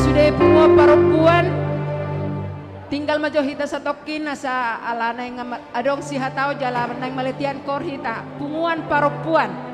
Sudah pungo perempuan tinggal majo hita satokin nasa alana yang adong si hatau jalan nang maletian kor hita punguan perempuan